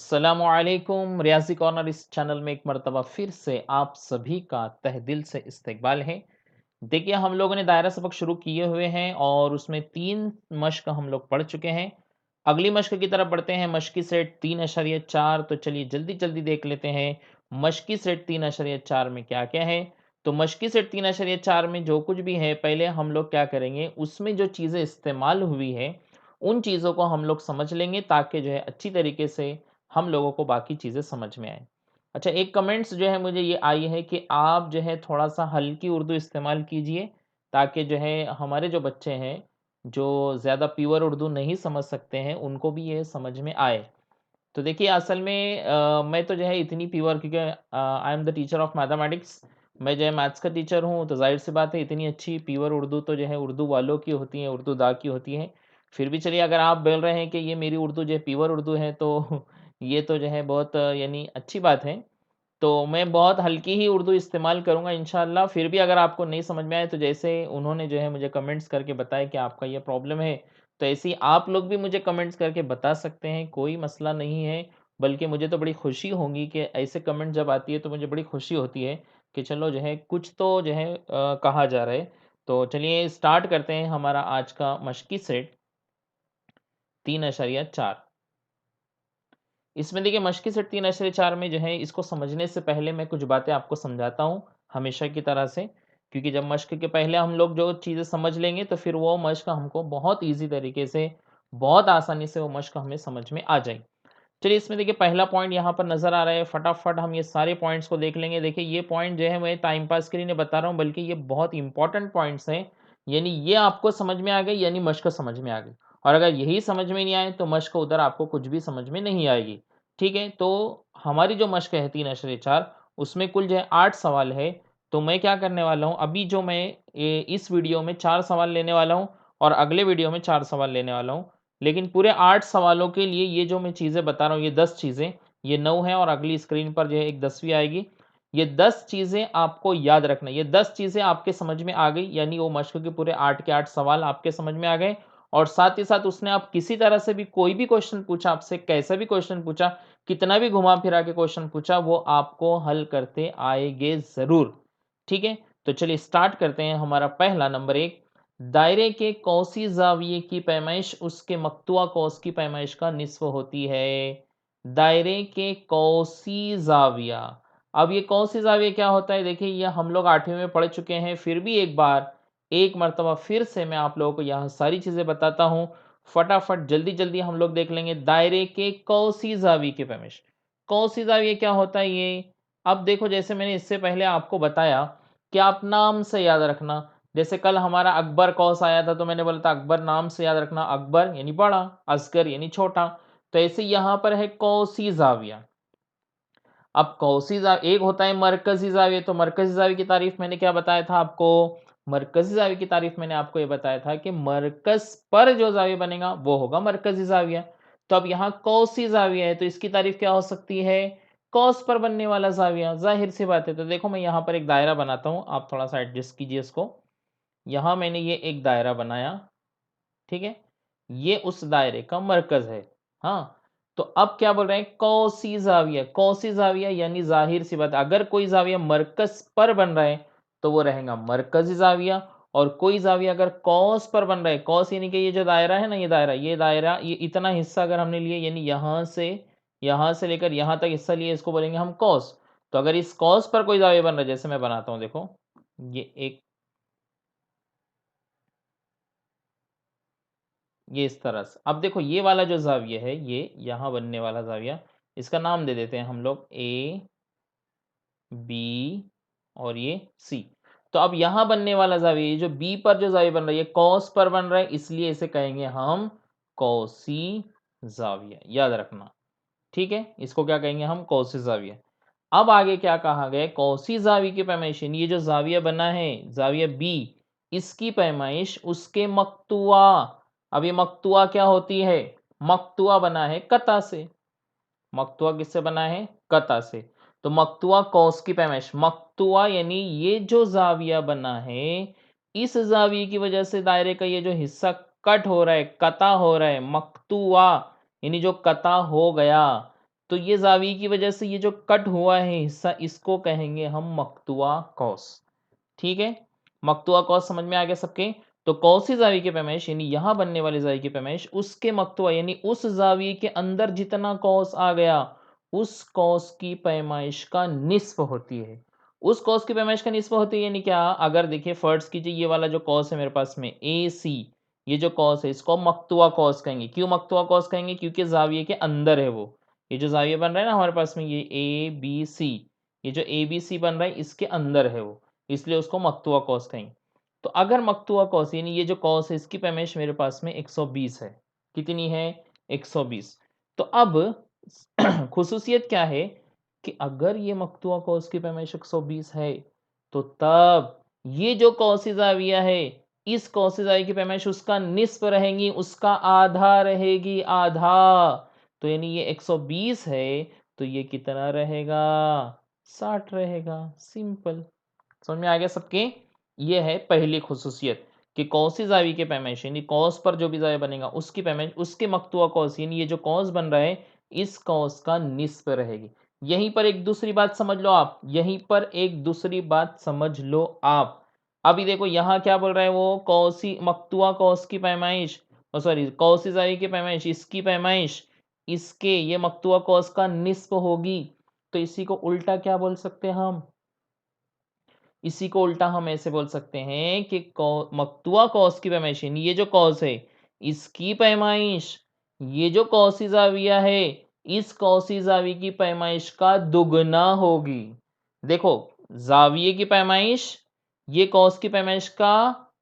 अस्सलामुअलैकुम रियाज़ी कॉर्नर इस चैनल में एक मर्तबा फिर से आप सभी का तहे दिल से इस्तकबाल है। देखिए हम लोगों ने दायरा सबक शुरू किए हुए हैं और उसमें 3 मश्क हम लोग पढ़ चुके हैं। अगली मश्क की तरफ बढ़ते हैं मश्की सेट 3.4 तो चलिए जल्दी-जल्दी देख लेते हैं मश्की सेट 3.4 में क्या-क्या है। तो मश्की सेट 3.4 में जो कुछ भी है पहले हम लोग क्या करेंगे उसमें जो चीज़ें इस्तेमाल हुई है, उन चीज़ों को हम लोग समझ लेंगे ताकि जो है अच्छी तरीके से हम लोगों को बाकी चीज़ें समझ में आएँ। अच्छा एक कमेंट्स जो है मुझे ये आई है कि आप जो है थोड़ा-सा हल्की उर्दू इस्तेमाल कीजिए, ताकि जो है हमारे जो बच्चे हैं, जो ज़्यादा प्योर उर्दू नहीं समझ सकते हैं, उनको भी ये समझ में आए। तो देखिए असल में मैं तो जो है इतनी प्योर क्योंकि I am the teacher of mathematics मैं जो है मैथ्स का टीचर हूँ, तो ज़ाहिर-सी बात है इतनी अच्छी प्योर उर्दू तो जो है उर्दू वालों की होती है, उर्दू दा की होती है। फिर भी चलिए अगर आप बोल रहे हैं कि ये मेरी उर्दू जो है प्योर उर्दू है तो ये तो जो है बहुत यानी अच्छी बात है। तो मैं बहुत हल्की ही उर्दू इस्तेमाल करूँगा इंशाअल्लाह, फिर भी अगर आपको नहीं समझ में आए तो जैसे उन्होंने जो है मुझे कमेंट्स करके बताया कि आपका ये प्रॉब्लम है, तो ऐसे ही आप लोग भी मुझे कमेंट्स करके बता सकते हैं, कोई मसला नहीं है। बल्कि मुझे तो बड़ी खुशी होगी कि ऐसे कमेंट जब आती है तो मुझे बड़ी खुशी होती है कि चलो जो है कुछ तो जो है कहा जा रहा है। तो चलिए स्टार्ट करते हैं हमारा आज का मश्की सेट 3.4 इसमें देखिए मश्की सेट 3.4 में जो है इसको समझने से पहले मैं कुछ बातें आपको समझाता हूँ, हमेशा की तरह से। क्योंकि जब मश्क के पहले हम लोग जो चीज़ें समझ लेंगे तो फिर वो मश्क हमको बहुत ईज़ी तरीके से, बहुत आसानी से वो मश्क हमें समझ में आ जाएगी। चलिए इसमें देखिए पहला पॉइंट यहाँ पर नज़र आ रहा है, फटाफट हम ये सारे पॉइंट्स को देख लेंगे। देखिए ये पॉइंट जो है मैं टाइम पास के लिए नहीं बता रहा हूँ बल्कि ये बहुत इंपॉर्टेंट पॉइंट्स हैं। यानी ये आपको समझ में आ गई यानी मश्क समझ में आ गई। और अगर यही समझ में नहीं आए तो मश्क उधर आपको कुछ भी समझ में नहीं आएगी। ठीक है? तो हमारी जो मश्क है 3.4 उसमें कुल जो है 8 सवाल है। तो मैं क्या करने वाला हूँ अभी जो मैं इस वीडियो में 4 सवाल लेने वाला हूँ और अगले वीडियो में 4 सवाल लेने वाला हूँ। लेकिन पूरे 8 सवालों के लिए ये जो मैं चीज़ें बता रहा हूँ, ये 10 चीज़ें, ये 9 हैं और अगली स्क्रीन पर जो है एक 10वीं आएगी। ये 10 चीज़ें आपको याद रखना है, ये 10 चीज़ें आपके समझ में आ गई, यानी वो मश्क के पूरे 8 के 8 सवाल आपके समझ में आ गए और साथ ही साथ उसने आप किसी तरह से भी कोई भी क्वेश्चन पूछा आपसे, कैसा भी क्वेश्चन पूछा, कितना भी घुमा-फिरा के क्वेश्चन पूछा, वो आपको हल करते आएँगे ज़रूर। ठीक है? तो चलिए स्टार्ट करते हैं हमारा पहला नंबर 1 दायरे के कौसी ज़ाविये की पैमाइश उसके मक़तूआ कौस की पैमाइश का निस्फ़ होती है। दायरे के कौसी ज़ाविया। अब ये कौसी ज़ाविया क्या होता है? देखिए ये हम लोग 8वीं में पढ़ चुके हैं, फिर भी एक बार, एक मर्तबा फिर से मैं आप लोगों को यहाँ सारी चीज़ें बताता हूँ। फटाफट जल्दी-जल्दी हम लोग देख लेंगे दायरे के कौसी ज़ाविये की पैमाइश। कौसी ज़ाविया क्या होता है ये? अब देखो जैसे मैंने इससे पहले आपको बताया कि आप नाम से याद रखना। जैसे कल हमारा अकबर कौस आया था तो मैंने बोला था अकबर नाम से याद रखना अकबर यानी बड़ा, असगर यानी छोटा। तो ऐसे यहाँ पर है कौसी ज़ाविया। अब कौसी ज़ा एक होता है मरकज़ी ज़ाविया तो मरकज़ी ज़ाविया की तारीफ़ मैंने क्या बताया था आपको? मरकज़ी ज़ाविया की तारीफ़ मैंने आपको ये बताया था कि मरकज़ पर जो ज़ाविया बनेगा वो होगा मरकज़ी ज़ाविया। तो अब यहाँ कौसी ज़ाविया है तो इसकी तारीफ़ क्या हो सकती है? कौस पर बनने वाला ज़ाविया, ज़ाहिर-सी बात है। तो देखो मैं यहाँ पर एक दायरा बनाता हूँ, आप थोड़ा-सा एडजस्ट कीजिए इसको। यहाँ मैंने ये एक दायरा बनाया, ठीक है? ये उस दायरे का मरकज़ है, हाँ? तो अब क्या बोल रहे हैं कौसी ज़ाविया यानी ज़ाहिर-सी बात है अगर कोई ज़ाविया मरकज़ पर बन रहा है, तो वो रहेगा मरकज़ी ज़ाविया और कोई ज़ाविया अगर कौस पर बन रहा है, कौस यानी कि ये जो दायरा है ना ये इतना हिस्सा अगर हमने लिया यानी यहाँ से लेकर यहाँ तक हिस्सा लिया इसको बोलेंगे हम कौस। तो अगर इस कौस पर कोई ज़ाविया बन रहा है, जैसे मैं बनाता हूँ देखो, ये एक ये इस तरह से। अब देखो ये वाला जो ज़ाविया है, ये यहाँ बनने वाला ज़ाविया, इसका नाम दे देते हैं हम लोग ए, बी और ये सी। तो अब यहाँ बनने वाला ज़ाविया, ये जो बी पर जो ज़ाविया बन रहा है, ये कॉस पर बन रहा है, इसलिए इसे कहेंगे हम कौसी ज़ाविया, याद रखना। ठीक है? इसको क्या कहेंगे हम कौसी ज़ाविया। अब आगे क्या कहा गया है, कौसी ज़ाविया की पैमाइश यानी ये जो ज़ाविया बना है, ज़ाविया बी, इसकी पैमाइश उसके मक़तूआ अब ये मक़तूआ क्या होती है? मक़तूआ बना है कता से। मक़तूआ किससे बना है? कता से। तो मक़तूआ कौस की पैमाइश मक़तूआ यानी ये जो ज़ाविया बना है, इस ज़ाविये की वजह से दायरे का ये जो हिस्सा कट हो रहा है, कता हो रहा है, मक़तूआ यानी जो कता हो गया। तो ये ज़ाविये की वजह से ये जो कट हुआ है हिस्सा, इसको कहेंगे हम मक्तुआ कॉस। ठीक है? मक्तुआ कॉस समझ में आ गया सबके? तो कौसी ज़ाविये की पैमाइश यानी यहाँ बनने वाले ज़ाविये की पैमाइश उसके मक्तुआ यानी उस ज़ाविये के अंदर जितना कॉस आ गया, उस कॉस की पैमाइश का निस्फ़ होती है। उस कॉस की पैमाइश का निस्फ़ होती है यानी क्या? अगर देखिए फ़र्ज़ कीजिए ये वाला जो कॉस है मेरे पास में AC, ये जो कॉस है इसको मक्तुआ कॉस कहेंगे। क्यों मक्तुआ कॉस कहेंगे? क्योंकि ज़ाविये के अंदर है वो। ये जो ज़ाविया बन रहा है ना हमारे पास में ये ABC, ये जो ABC बन रहा है इसके अंदर है वो, इसलिए उसको मक्तुआ कॉस कहेंगे। तो अगर मक्तुआ कॉस यानी ये जो कॉस है इसकी पैमाइश मेरे पास में 120 है। कितनी है? 120। तो अब खुसूसियत क्या है कि अगर ये मक्तुआ कॉस की पैमाइश 120 है, तो तब ये जो कौसी ज़ाविया है, इस कौसी ज़ाविया की पैमाइश उसका निस्फ़ रहेंगी, उसका आधा रहेगी, आधा। तो यानी ये 120 है, तो ये कितना रहेगा? 60 रहेगा, सिंपल। समझ में आ गया सबके? ये है पहली खुसूसियत कि कौसी ज़ाविये की पैमाइश यानी कॉस पर जो भी ज़ाविया बनेगा उसकी पैमाइश उसके मक्तुआ कॉस यानी ये जो कॉस बन रहा है, इस कॉस का निस्फ़ रहेगी। यहीं पर एक दूसरी बात समझ लो आप, यहीं पर एक दूसरी बात समझ लो आप। अभी देखो यहाँ क्या बोल रहा है वो कौसी मक्तुआ कॉस की पैमाइश सॉरी कौसी ज़ाविये की पैमाइश, इसकी पैमाइश इसके ये मक्तुआ कॉस का निस्फ़ होगी। तो इसी को उल्टा क्या बोल सकते हैं हम? इसी को उल्टा हम ऐसे बोल सकते हैं कि मक्तुआ कॉस की पैमाइश यानी ये जो कॉस है इसकी पैमाइश ये जो कौसी ज़ाविया है इस कौसी ज़ाविये की पैमाइश का दुगना होगी। देखो ज़ाविये की पैमाइश ये कॉस की पैमाइश का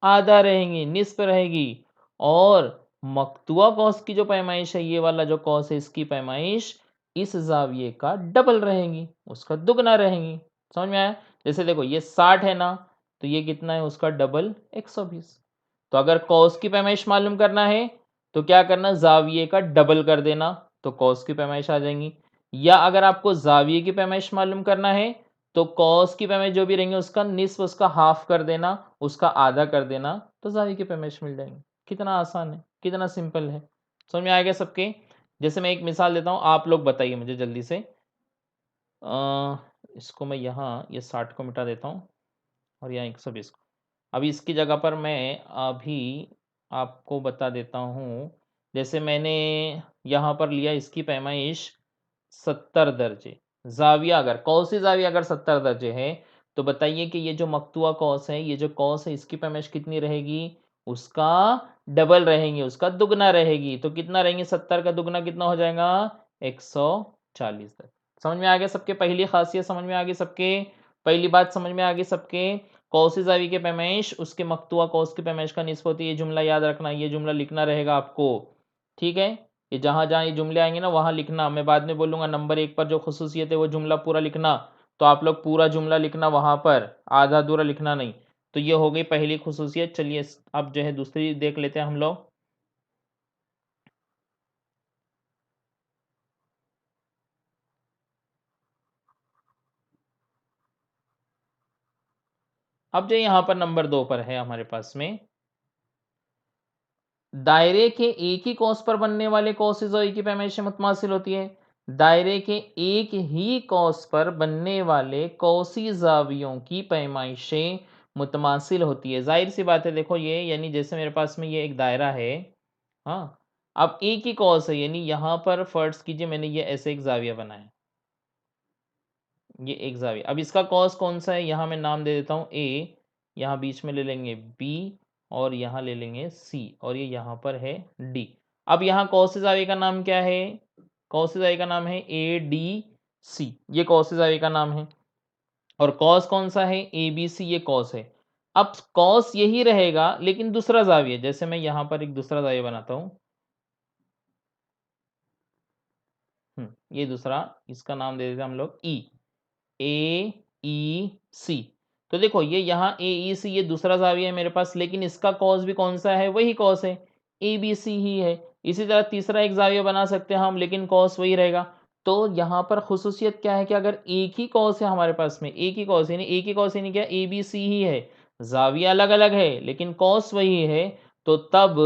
आधा रहेंगी, निस्फ रहेगी, और मक्तुआ कॉस की जो पैमाइश है ये वाला जो कॉस है इसकी पैमाइश इस ज़ाविये का डबल रहेंगी, उसका दुगना रहेंगी। समझ में आया? जैसे देखो ये 60 है ना, तो ये कितना है उसका डबल 120। तो अगर कॉस की पैमाइश मालूम करना है तो क्या करना, ज़ाविये का डबल कर देना तो कॉस की पैमाइश आ जाएंगी। या अगर आपको ज़ाविये की पैमाइश मालूम करना है तो कॉस की पैमाइश जो भी रहेंगे उसका निस्फ उसका हाफ कर देना, उसका आधा कर देना, तो ज़ाविये की पैमाइश मिल जाएंगी। कितना आसान है, कितना सिंपल है। समझ में आ गया सबके? जैसे मैं एक मिसाल देता हूँ, आप लोग बताइए मुझे जल्दी से। इसको मैं यहाँ ये 60 को मिटा देता हूँ और यहाँ 120 को। अभी इसकी जगह पर मैं अभी आपको बता देता हूँ, जैसे मैंने यहाँ पर लिया इसकी पैमाइश 70 दर्जे। ज़ाविया अगर कौसी ज़ाविया अगर 70 दर्जे है, तो बताइए कि ये जो मक्तुआ कौस है, ये जो कौस है इसकी पैमाइश कितनी रहेगी? उसका डबल रहेंगी, उसका दुगना रहेगी। तो कितना रहेंगे 70 का दुगना कितना हो जाएगा? 140 तक। समझ में आ गया सबके? पहली खासियत समझ में आ गई सबके? पहली बात समझ में आ गई सबके? कौसी ज़ाविये की पैमाइश उसके मक्तुआ कौस की पैमाइश का निस्फ़ होती है। ये जुमला याद रखना, ये जुमला लिखना रहेगा आपको। ठीक है? ये जहाँ-जहाँ ये जुमले आएँगे ना वहाँ लिखना। मैं बाद में बोलूँगा नंबर 1 पर जो ख़ुसूसियत है वो जुमला पूरा लिखना। तो आप लोग पूरा जुमला लिखना वहाँ पर, आधा-अधूरा लिखना नहीं। तो ये हो गई पहली ख़ुसूसियत। चलिए अब जो है दूसरी देख लेते हैं हम लोग। अब जो यहाँ पर नंबर 2 पर है हमारे पास में, दायरे के एक ही कौस पर बनने वाले कौसिज़ोई की पैमाइश मुतमासिल होती है। दायरे के एक ही कौस पर बनने वाले कौसी ज़ावियों की पैमाइशें मुतमासिल होती है। ज़ाहिर-सी बात है देखो ये यानी जैसे मेरे पास में ये एक दायरा है, हाँ? अब एक ही कौस है यानी यहाँ पर फ़र्ज़ कीजिए मैंने ये ऐसे एक ज़ाविया बनाया। ये एक ज़ाविया। अब इसका कॉस कौन-सा है? यहाँ मैं नाम दे देता हूँ A, यहाँ बीच में ले लेंगे B और यहाँ ले लेंगे C और ये यहाँ पर है D। अब यहाँ कौस ज़ाविये का नाम क्या है? कौस ज़ाविये का नाम है ADC, ये कौस ज़ाविये का नाम है। और कॉस कौन-सा है? ABC, ये कॉस है। अब कॉस यही रहेगा लेकिन दूसरा ज़ाविया, जैसे मैं यहाँ पर एक दूसरा ज़ाविया बनाता हूँ। ये दूसरा, इसका नाम दे देते हैं हम लोग E। AEC। तो देखो ये यहाँ AEC ये दूसरा ज़ाविया है मेरे पास, लेकिन इसका कॉस भी कौन-सा है? वही कॉस है, ABC ही है। इसी तरह तीसरा एक ज़ाविया बना सकते हैं हम, लेकिन कॉस वही रहेगा। तो यहाँ पर ख़ुसूसियत क्या है कि अगर एक ही कॉस है हमारे पास में, एक ही कॉस यानी एक ही कॉस यानी क्या? ABC ही है। ज़ाविया अलग-अलग है, लेकिन कॉस वही है, तो तब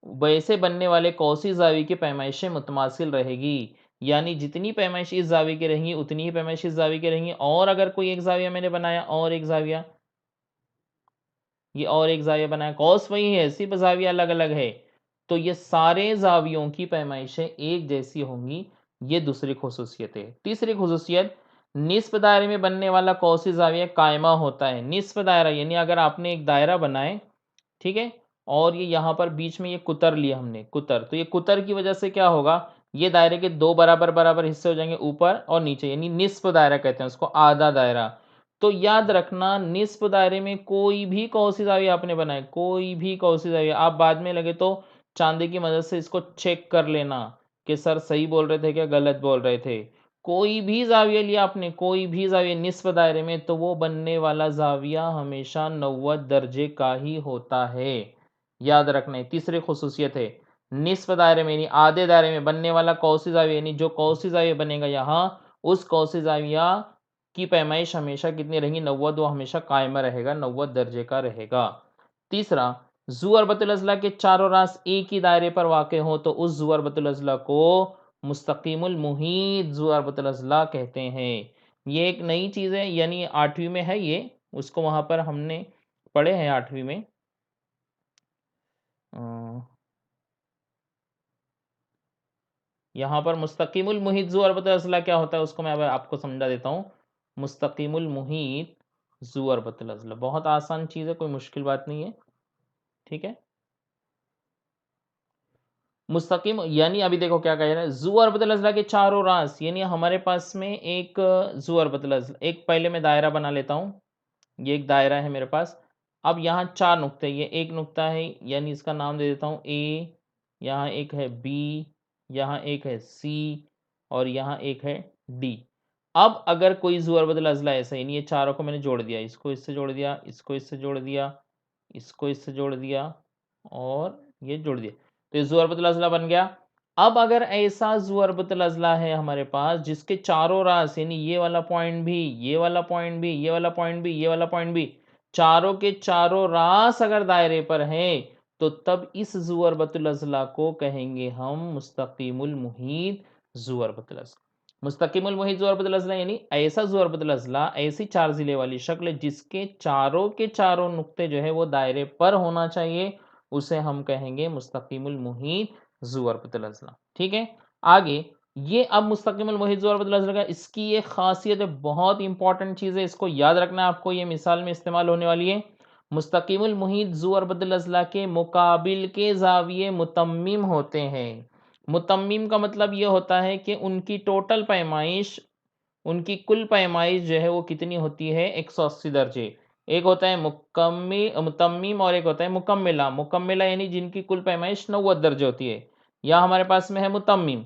वैसे बनने वाले कौसी ज़ाविये की पैमाइशें मुतमासिल रहेगी। यानी जितनी पैमाइश इस ज़ाविये की रहेंगी उतनी ही पैमाइश इस ज़ाविये की रहेंगी, और अगर कोई एक ज़ाविया मैंने बनाया और एक ज़ाविया, ये और एक ज़ाविया बनाया, कॉस वही है, सिर्फ ज़ाविया अलग-अलग है, तो ये सारे ज़ावियों की पैमाइशें एक जैसी होंगी। ये दूसरी ख़ुसूसियत है। तीसरी ख़ुसूसियत, निस्फ़ दायरे में बनने वाला कौसी ज़ाविया कायमा होता है। निस्फ़ दायरा यानी अगर आपने एक दायरा बनाए, ठीक है? और ये यहाँ पर बीच में ये कुतर लिया हमने, कुतर, तो ये कुतर की वजह से क्या होगा, ये दायरे के 2 बराबर-बराबर हिस्से हो जाएँगे, ऊपर और नीचे, यानी निस्फ़ दायरा कहते हैं उसको, आधा दायरा। तो याद रखना, निस्फ़ दायरे में कोई भी कौसी ज़ाविया आपने बनाए, कोई भी कौसी ज़ाविया, आप बाद में लगे तो चाँदी की मदद से इसको चेक कर लेना कि सर सही बोल रहे थे क्या गलत बोल रहे थे। कोई भी ज़ाविया लिया आपने, कोई भी ज़ाविया निस्फ़ दायरे में, तो वो बनने वाला ज़ाविया हमेशा 90 दर्जे का ही होता है। याद रखना है, तीसरी ख़ुसूसियत है। निस्फ़ दायरे में यानी आधे दायरे में बनने वाला कौसी ज़ाविया, यानी जो कौसी ज़ाविया बनेगा यहाँ, उस कौसी ज़ाविया की पैमाइश हमेशा कितनी रहेंगी, 90, वो हमेशा कायमा रहेगा, 90 दर्जे का रहेगा। तीसरा, ज़ू अरबतुल अज़ला के चारों रास एक ही दायरे पर वाक़े हों, तो उस ज़ू अरबतुल अज़ला को मुस्तक़िमुल मुहीत ज़ू अरबतुल अज़ला कहते हैं। ये एक नई चीज़ है, यानी 8वीं में है ये, उसको वहाँ पर हमने पढ़े हैं 8वीं में। अ, यहाँ पर मुस्तक़िमुल मुहीत ज़ू अरबतुल अज़ला क्या होता है, उसको मैं अब आपको समझा देता हूँ। मुस्तक़िमुल मुहीत ज़ू अरबतुल अज़ला, बहुत आसान चीज़ है, कोई मुश्किल बात नहीं है, ठीक है? मुस्तक़िम यानी अभी देखो क्या कह रहा है, ज़ू अरबतुल अज़ला के चारों रास, यानी हमारे पास में एक ज़ू अरबतुल अज़ला, एक पहले मैं दायरा बना लेता हूँ। ये एक दायरा है मेरे पास। अब यहाँ 4 नुक्ते, ये एक नुक्ता है, यानी इसका नाम दे देता हूँ ए, यहाँ एक है बी, यहाँ एक है सी और यहाँ एक है डी। अब अगर कोई ज़ू अरबतुल अज़ला ऐसा, यानी ये चारों को मैंने जोड़ दिया, इसको इससे जोड़ दिया, इसको इससे जोड़ दिया, इसको इससे जोड़ दिया और ये जोड़ दिया। तो ये ज़ू अरबतुल अज़ला बन गया। अब अगर ऐसा ज़ू अरबतुल अज़ला है हमारे पास जिसके चारों रास, यानी ये वाला पॉइंट भी, ये वाला पॉइंट भी, ये वाला पॉइंट भी, ये वाला पॉइंट भी, चारों के चारों रास अगर दायरे पर हैं, तो तब इस ज़ू अरबतुल अज़ला को कहेंगे हम मुस्तक़िमुल मुहीत ज़ू अरबतुल अज़ला। मुस्तक़िमुल मुहीत ज़ू अरबतुल अज़ला यानी ऐसा ज़ू अरबतुल अज़ला, ऐसी 4 ज़िले वाली शक्ल जिसके चारों के चारों नुक्ते जो है वो दायरे पर होना चाहिए, उसे हम कहेंगे मुस्तक़िमुल मुहीत ज़ू अरबतुल अज़ला। ठीक है? आगे ये अब मुस्तक़िमुल मुहीत ज़ू अरबतुल अज़ला का, इसकी एक ख़ासियत है, बहुत इंपॉर्टेंट चीज़ है, इसको याद रखना है आपको, ये मिसाल में इस्तेमाल होने वाली है। मुस्तक़िमुल मुहीत ज़ू अरबतुल अज़ला के मुकाबिल के ज़ाविये मुतम्मिम होते हैं। मुतम्मिम का मतलब ये होता है कि उनकी टोटल पैमाइश, उनकी कुल पैमाइश जो है वो कितनी होती है, 180 दर्जे। एक होता है मुतम्मिम और एक होता है मुकम्मिला। मुकम्मिला यानी जिनकी कुल पैमाइश 90 दर्जे होती है। यहाँ हमारे पास में है मुतम्मिम।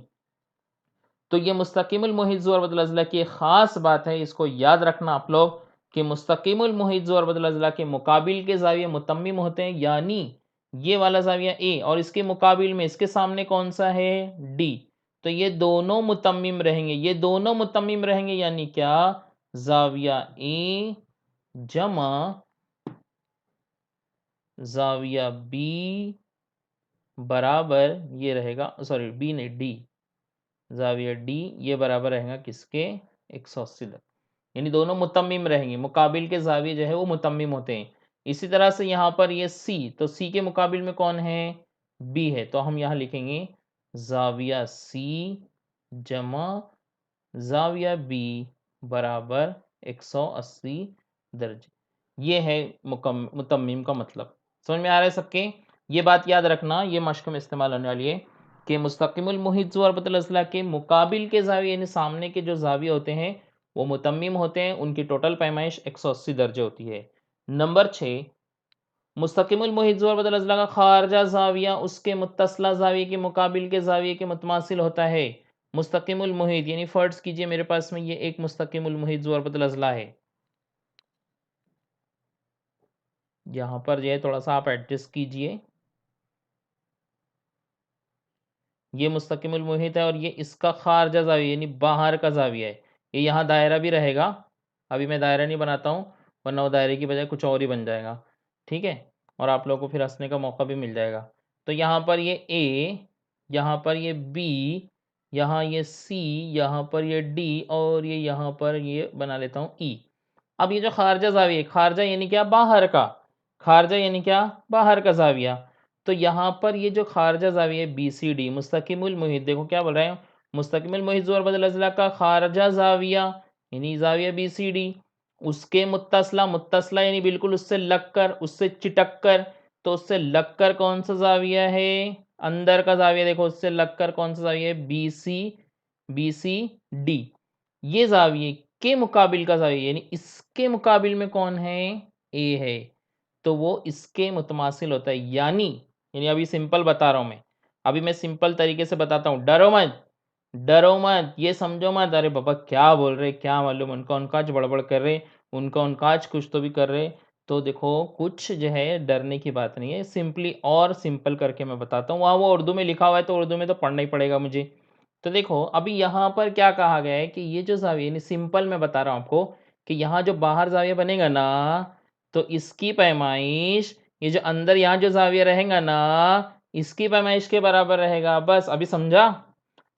तो ये मुस्तक़िमुल मुहीत ज़ू अरबतुल अज़ला की एक ख़ास बात है, इसको याद रखना आप लोग कि मुस्तक़िमुल मुहीत ज़ू अरबतुल अज़ला के मुकाबिल के ज़ाविये मुतम्मिम होते हैं, यानी ये वाला ज़ाविया ए और इसके मुकाबिल में इसके सामने कौन-सा है, डी। तो ये दोनों मुतम्मिम रहेंगे, ये दोनों मुतम्मिम रहेंगे, यानी क्या, ज़ाविया ए जमा ज़ाविया बी बराबर ये रहेगा, सॉरी बी नहीं, डी, ज़ाविया डी ये बराबर रहेगा किसके, 180 तक। यानी दोनों मुतम्मिम रहेंगे, मुकाबिल के ज़ाविये जो है वो मुतम्मिम होते हैं। इसी तरह से यहाँ पर ये सी, तो सी के मुकाबिल में कौन है, बी है, तो हम यहाँ लिखेंगे ज़ाविया सी जमा ज़ाविया बी बराबर 180 दर्जे। ये है मुतम्मिम का मतलब। समझ में आ रहा है सबके? ये बात याद रखना, ये मश्क में इस्तेमाल होने वाली है कि मुस्तक़िमुल मुहीत ज़ू अरबतुल अज़ला के मुकाबिल के ज़ाविये, यानी सामने के जो ज़ाविये होते हैं वो मुतम्मिम होते हैं, उनकी टोटल पैमाइश 180 दर्जे होती है। नंबर 6, मुस्तक़िमुल मुहीत ज़ू अरबतुल अज़ला का ख़ारजा ज़ाविया उसके मुत्तसिला ज़ाविये के मुकाबिल के ज़ाविये के मुतमासिल होता है। मुस्तक़िमुल मुहीत यानी फ़र्ज़ कीजिए मेरे पास में ये एक मुस्तक़िमुल मुहीत ज़ू अरबतुल अज़ला है। यहाँ पर जो है थोड़ा-सा आप एडजस्ट कीजिए। ये मुस्तक़िमुल मुहीत है और ये इसका ख़ारजा ज़ाविया यानी बाहर का ज़ाविया है। ये यहाँ दायरा भी रहेगा, अभी मैं दायरा नहीं बनाता हूँ, वरना वो दायरे की बजाय कुछ और ही बन जाएगा, ठीक है? और आप लोगों को फिर हँसने का मौका भी मिल जाएगा। तो यहाँ पर ये ए, यहाँ पर ये बी, यहाँ ये C, यहाँ पर ये D और ये यहाँ पर ये बना लेता हूँ E। अब ये जो खारजा ज़ाविया है, खारजा यानी क्या? बाहर का। खारजा यानी क्या? बाहर का ज़ाविया। तो यहाँ पर ये जो खारजा ज़ाविया है BCD, मुस्तकिमुल मुहित, देखो क्या बोल रहे हैं? मुस्तकिमुल मुहित ज़ू बदल अज़ला का खारजा ज़ाविया यानी ज़ाविया BCD, उसके मुत्तसला, मुत्तसला यानी बिल्कुल उससे लगकर, उससे चिटक कर, तो उससे लगकर कौन सा ज़ाविया है? अंदर का ज़ाविया, देखो उससे लगकर कौन सा ज़ाविया है? BCD। ये ज़ाविये के मुकाबिल का ज़ाविया यानी इसके मुकाबिल में कौन है? ए है। तो वो इसके मुतमासिल होता है। यानी अभी सिंपल बता रहा हूँ मैं। अभी मैं सिंपल तरीके से बताता हूँ। डरो मत, ये समझो मत, अरे बाबा क्या बोल रहे, क्या मालूम, उनका उनकाच बड़बड़ कर रहे, उनका उनकाच कुछ तो भी कर रहे। तो देखो कुछ जो है डरने की बात नहीं है, सिंपली और सिंपल करके मैं बताता हूँ। वहाँ वो उर्दू में लिखा हुआ है तो उर्दू में तो पढ़ना ही पड़ेगा मुझे। तो देखो अभी यहाँ पर क्या कहा गया है कि ये जो ज़ाविया यानी सिंपल मैं बता रहा हूँ आपको कि यहाँ जो बाहर ज़ाविया बनेगा ना, तो इसकी पैमाइश, ये जो अंदर यहाँ जो ज़ाविया रहेगा ना, इसकी पैमाइश के बराबर रहेगा। बस अभी समझा?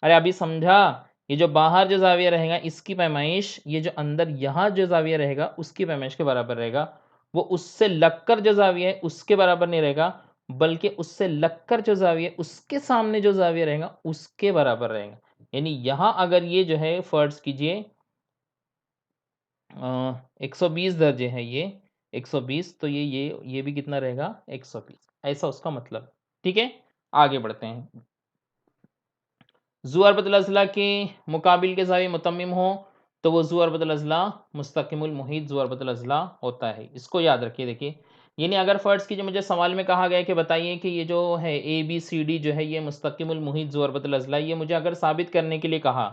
अरे अभी समझा? ये जो बाहर जो ज़ाविया रहेगा इसकी पैमाइश, ये जो अंदर यहाँ जो ज़ाविया रहेगा उसकी पैमाइश के बराबर रहेगा। वो उससे लगकर जो ज़ाविया है उसके बराबर नहीं रहेगा, बल्कि उससे लगकर जो ज़ाविया है उसके सामने जो ज़ाविया रहेगा उसके बराबर रहेगा। यानी यहाँ अगर ये जो है फ़र्ज़ कीजिए 120 दर्जे है ये, 120, तो ये भी कितना रहेगा? 120, ऐसा उसका मतलब। ठीक है? आगे बढ़ते हैं। ज़ू अरबतुल अज़ला के मुकाबिल के ज़ाविया मुतम्मिम हो, तो वो ज़ू अरबतुल अज़ला मुस्तकिमुल मुहीत ज़ू अरबतुल अज़ला होता है। इसको याद रखिए। देखिए, यानी अगर फ़र्ज़ कीजिए मुझे सवाल में कहा गया है कि बताइए कि ये जो है ABCD जो है ये मुस्तकिमुल मुहीत ज़ू अरबतुल अज़ला, ये मुझे अगर साबित करने के लिए कहा,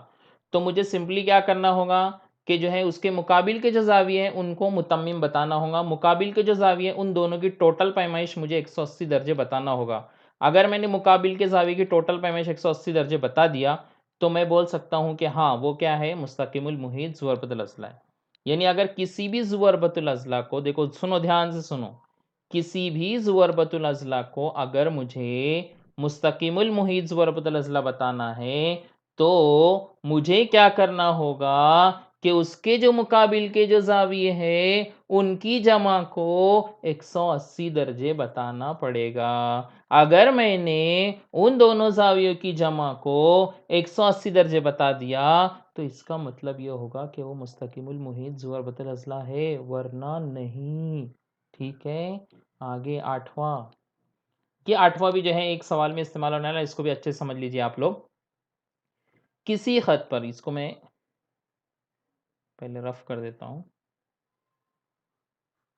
तो मुझे सिंपली क्या करना होगा कि जो है उसके मुकाबिल के जो ज़ाविये हैं उनको मुतम्मिम बताना होगा। मुकाबिल के जो ज़ाविये हैं उन दोनों की टोटल पैमाइश मुझे 180 दर्जे बताना होगा। अगर मैंने मुकाबिल के ज़ाविये की टोटल पैमाइश 180 दर्जे बता दिया, तो मैं बोल सकता हूँ कि हाँ, वो क्या है? मुस्तकिमुल मुहीत ज़ू अरबतुल अज़ला है। यानी अगर किसी भी ज़ू अरबतुल अज़ला को, देखो सुनो, ध्यान से सुनो, किसी भी ज़ू अरबतुल अज़ला को अगर मुझे मुस्तकिमुल मुहीत ज़ू अरबतुल अज़ला बताना है, तो मुझे क्या करना होगा कि उसके जो मुकाबिल के जो ज़ाविये हैं, उनकी जमा को 180 दर्जे बताना पड़ेगा। अगर मैंने उन दोनों ज़ावियों की जमा को 180 दर्जे बता दिया, तो इसका मतलब ये होगा कि वो मुस्तकिमुल मुहीत ज़ू अरबतुल अज़ला है, वरना नहीं। ठीक है? आगे 8वां। ये 8वां भी जो है एक सवाल में इस्तेमाल होने वाला है, इसको भी अच्छे से समझ लीजिए आप लोग। किसी ख़त पर, इसको मैं पहले रफ़ कर देता हूँ।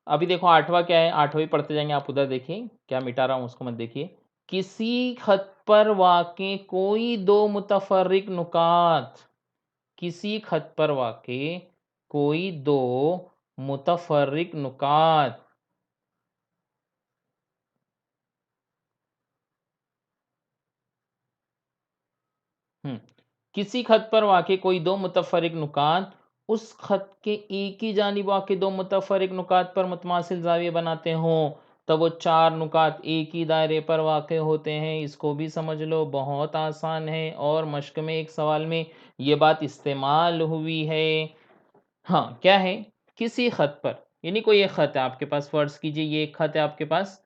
अभी देखो 8वां क्या है? 8वां भी पढ़ते जाएँगे, आप उधर देखिए, क्या मिटा रहा हूँ उसको मत देखिए। किसी ख़त पर वाक़े कोई 2 मुतफ़र्रिक़ नुकात, किसी ख़त पर वाक़े कोई 2 मुतफ़र्रिक़ नुकात। किसी ख़त पर वाक़े कोई 2 मुतफ़र्रिक़ नुकात उस ख़त के एक ही जानिब वाक़े 2 मुतफ़र्रिक़ नुकात पर मुतमासिल ज़ाविया बनाते हों, तब वो 4 नुकात एक ही दायरे पर वाक़े होते हैं। इसको भी समझ लो, बहुत आसान है और मश्क में एक सवाल में ये बात इस्तेमाल हुई है। हाँ, क्या है? किसी ख़त पर, यानी कोई एक ख़त है आपके पास, फ़र्ज़ कीजिए ये एक ख़त है आपके पास।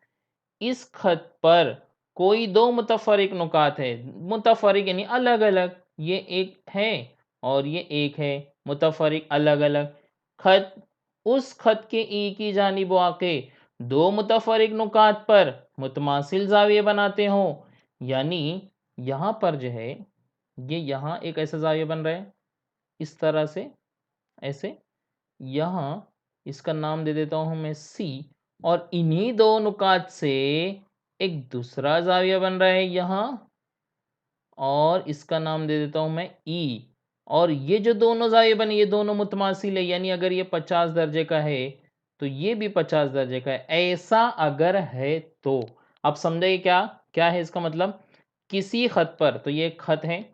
इस खत पर कोई 2 मुतफ़र्रिक़ नुकात है। मुतफ़र्रिक़ यानी अलग-अलग, ये एक है और ये एक है, मुतफ़र्रिक़ अलग-अलग। खत, उस खत के एक ही जानिब वाक़े 2 मुतफ़र्रिक़ नुकात पर मुतमासिल ज़ाविये बनाते हों। यानी यहाँ पर जो है, ये यहाँ एक ऐसा ज़ाविया बन रहा है, इस तरह से, ऐसे। यहाँ इसका नाम दे देता हूँ मैं C, और इन्हीं 2 नुकात से एक दूसरा ज़ाविया बन रहा है यहाँ, और इसका नाम दे देता हूँ मैं E। और ये जो दोनों ज़ाविये बने, ये दोनों मुतमासिल है, यानी अगर ये 50 दर्जे का है, तो ये भी 50 दर्जे का है। ऐसा अगर है तो। अब समझे क्या? क्या है इसका मतलब? किसी ख़त पर, तो ये एक ख़त है,